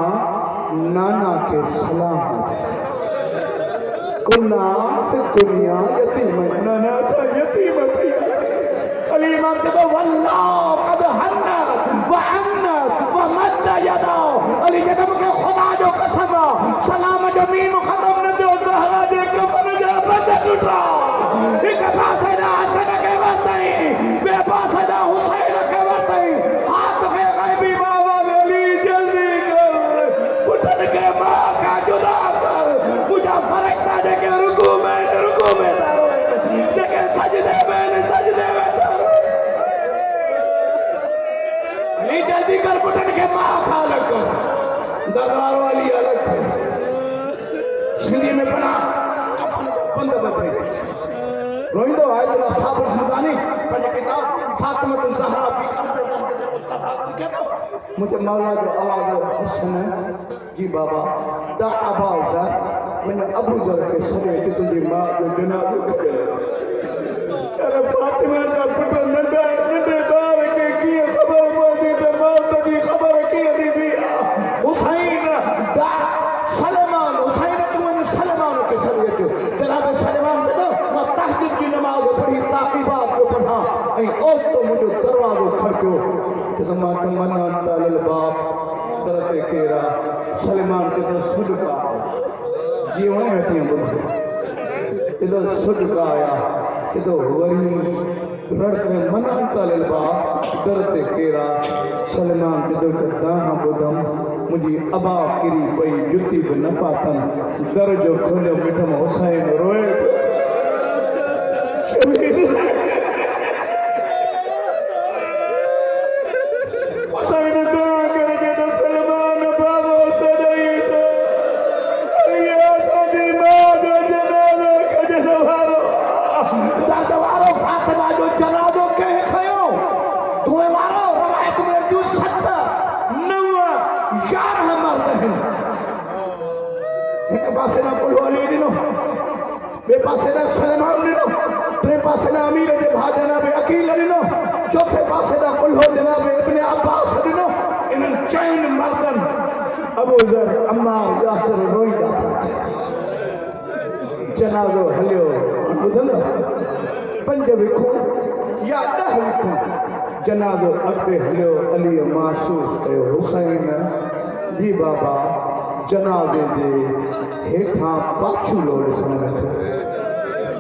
नाना खे सलाम कुना फिर दुनिया यतीम नाना सा यतीम थी अली इमाम कहता वल्लाह कद हन्ना व अन्ना व मद्द यदा अली कहता मुझे खुदा जो कसम सलाम जो मीम खत्म न दो ज़हरा जे कफन जा बंद टुटा एक पासे ना हसन के वतई बे पासे ना हुसैन के वतई हाथ में गैबी बाबा अली जल्दी कर पुटन के मां का जुदा कर मुझे फरिश्ता दे के रुकू में तारो देखे सजदे में तारो अली जल्दी कर पुटन के मां खा लग दरबार वाली अलग है सिंधी में बना कफन बंद बंद रोइंदो है तो साबर हमदानी पंज किताब फातिमा ज़हरा फी कब्र मुस्तफा कहतो मुझे मौला जो आवाज हसन जी बाबा दा आवाज मैंने अबू जर के सरे कि तुझी मां जो जनाब अरे फातिमा का पुत्र नंढा नंढे बार के की खबर पहुंची तो मौत की खबर की बीबी हुसैन दा सलमान हुसैन तुम सलमान के सरे जो जनाब सलमान तो मैं तहज्जुद की नमाज पढ़ी ताकीबात को पढ़ा ऐ ओ तो मुझे दरवाजो खड़क्यो कि मां तमन्ना तालल बाप तरते केरा सलमान के तो सुदका जीवन हटी बोल इधर सुदका आया कि तो वरी रड़के मन्ना तालल बाप तरते केरा सलमान के तो दाहा बुदम मुझी अबा किरी पई जुती भी न पातम दर जो खोलियो मिठम हुसैन रोए हुसैन दुआ करके तो सलमान बाबो सदई तो अलिया सदी मां जो जनाज़ो कजवारो दरवारो फातिमा जो जनाज़ो के खयो दुए वारो रवायत में जो 7 9 11 मर्द हैं एक पासे ना कुल अली दिनो बे पासे ना सलमान दिनो टे पासे ना अमीर जे भा जनाब अकील दिनो चौथे पासे ना कुल जनाब इब्ने अब्बास दिनो इन 4 मर्दन अबू जर अम्मार यासिर रोईदा जनाज़ो हलियो ॿुधंदो 5 विखो या 10 विखो जनाज़ो अॻिते हलियो अली महसूस कयो हुसैन जी बाबा जनाज़े जे हेठां पाछू लो ॾिसण लॻो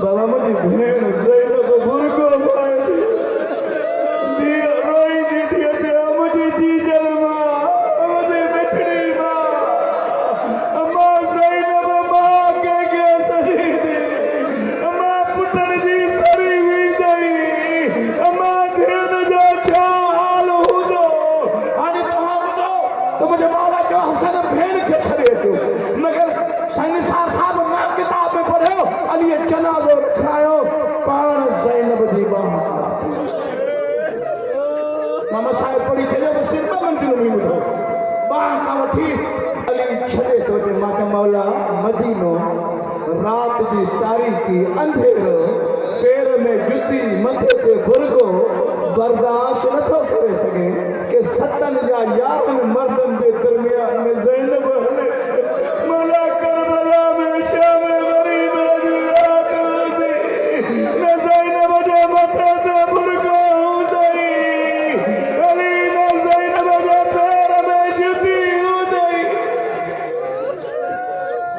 बाबा मुंहिंजी भेण ज़ैनब बुरको पाए थी रोई थी अचे मुंहिंजी जीजल मां मुंहिंजी मिठड़ी मां अम्मा ज़ैनब मां कंहिंखे सड़ी थी अम्मा पुटनि जी सड़ी हुई गई अम्मा भेण जो छा हाल हूंदो हाणे तव्हां ॿुधो त मुंहिंजे मौला जो हसन भेण खे छॾे अचो मगर साइंसदान साहब मां किताब में पढ़ियो अली जनाज़ो रखायो पाण ज़ैनब जी बाह मामा साहिब पढ़ी चयो सिर्फ मंजिल में ॿुधो बाह खां वठी अली छॾे थो जे मां त मौला मदीनो रात जी तारीकी अंधेरो पेर में जुती मथे ते बुरगो बर्दाश्त नथो करे सघे कि 7 जा 11 मर्दन जे दरमियान में ज़ैनब हले मौला करबला में शाम गरीब जी रात हुई न ज़ैनब जे मथे ते बुरगो हुई अली न ज़ैनब जे पैर में जुती हुई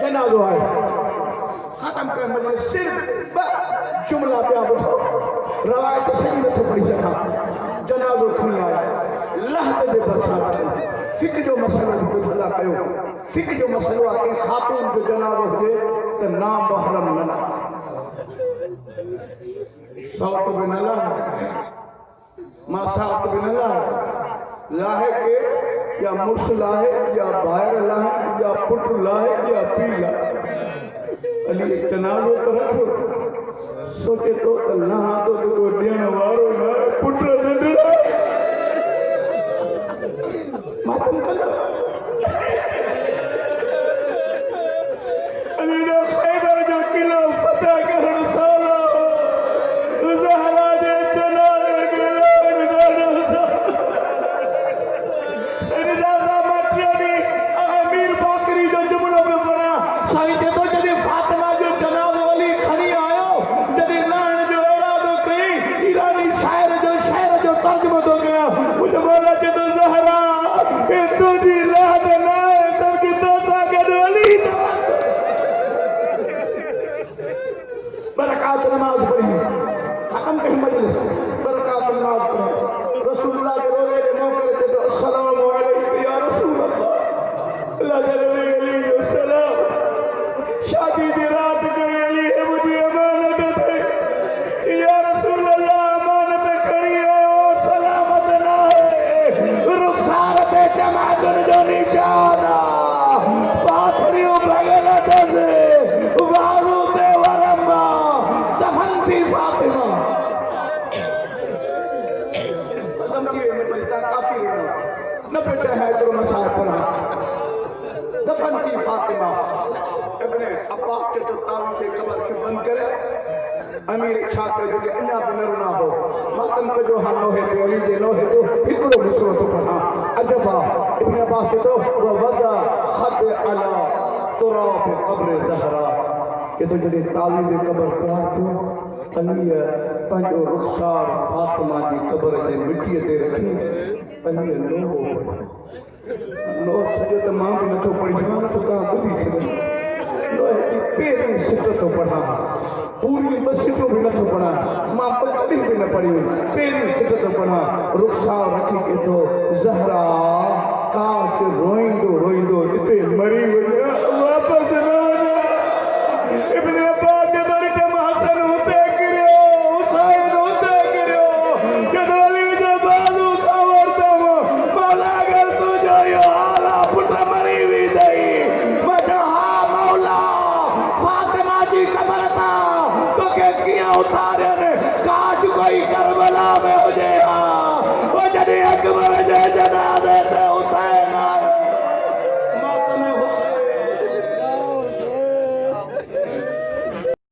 जनाज़ो है खत्म कर मजलिस सिर्फ जुमला पिया ॿुधो रवायत सही नथो पढ़ी सघां जनाज़ो खणी आया लहद जे भरिसां फिक जो मसइलो ॿुधंदा कयो फिक जो मसइलो आहे कि खातून जो जनाज़ो हुजे त ना महरम न सौत बि न लाहे मां सात बि न लाहे के या मुड़ुस लाहे या ॿाहिरि लाहे या पुट लाहे या पीउ लाहे अली जनाज़ो त रखो सोचे तो अल्लाह तो को ॾियण वारो न पुट नंढड़ा मातम कंदो अली ने ख़ैर अब्बास के तो तावी से कबर के बंद करे अमीर छा के जो अन्या भी न रुना हो मातम को जो हम है तो अली जे नो है तो हिकड़ो मिसरो तो पढ़ा अजबा इब्न अब्बास के तो वदा खत अला तुराब कब्र ज़हरा के तो जडे तावी दे कबर तैयार थियो अली पंजो रुखसार फातिमा दी कबर ते मिट्टी ते रखी अली लो सजो त मां भी नथो पढ़ी सघां तो का बुधी सघे लो की पेरी सिट तो पढ़ा पूरी मस्जिदों भी नथो पढ़ा मां कभी भी न पढ़ी पेरी सिट तो पढ़ा रुखसार रखी के तो ज़हरा काश रोइंदो रोइंदो जिते मरी वञा वापस न वञा इब्न अब्बास के दर ते हसन होते गिरियो हुसैन होते गिरियो के अली जो बाजू कवर तो मौला अगर तू जो यो आला पुट मरी भी दई मजा हा मौला फातिमा जी कबर ता तो के किया उतारे काश कोई करबला में हो जाए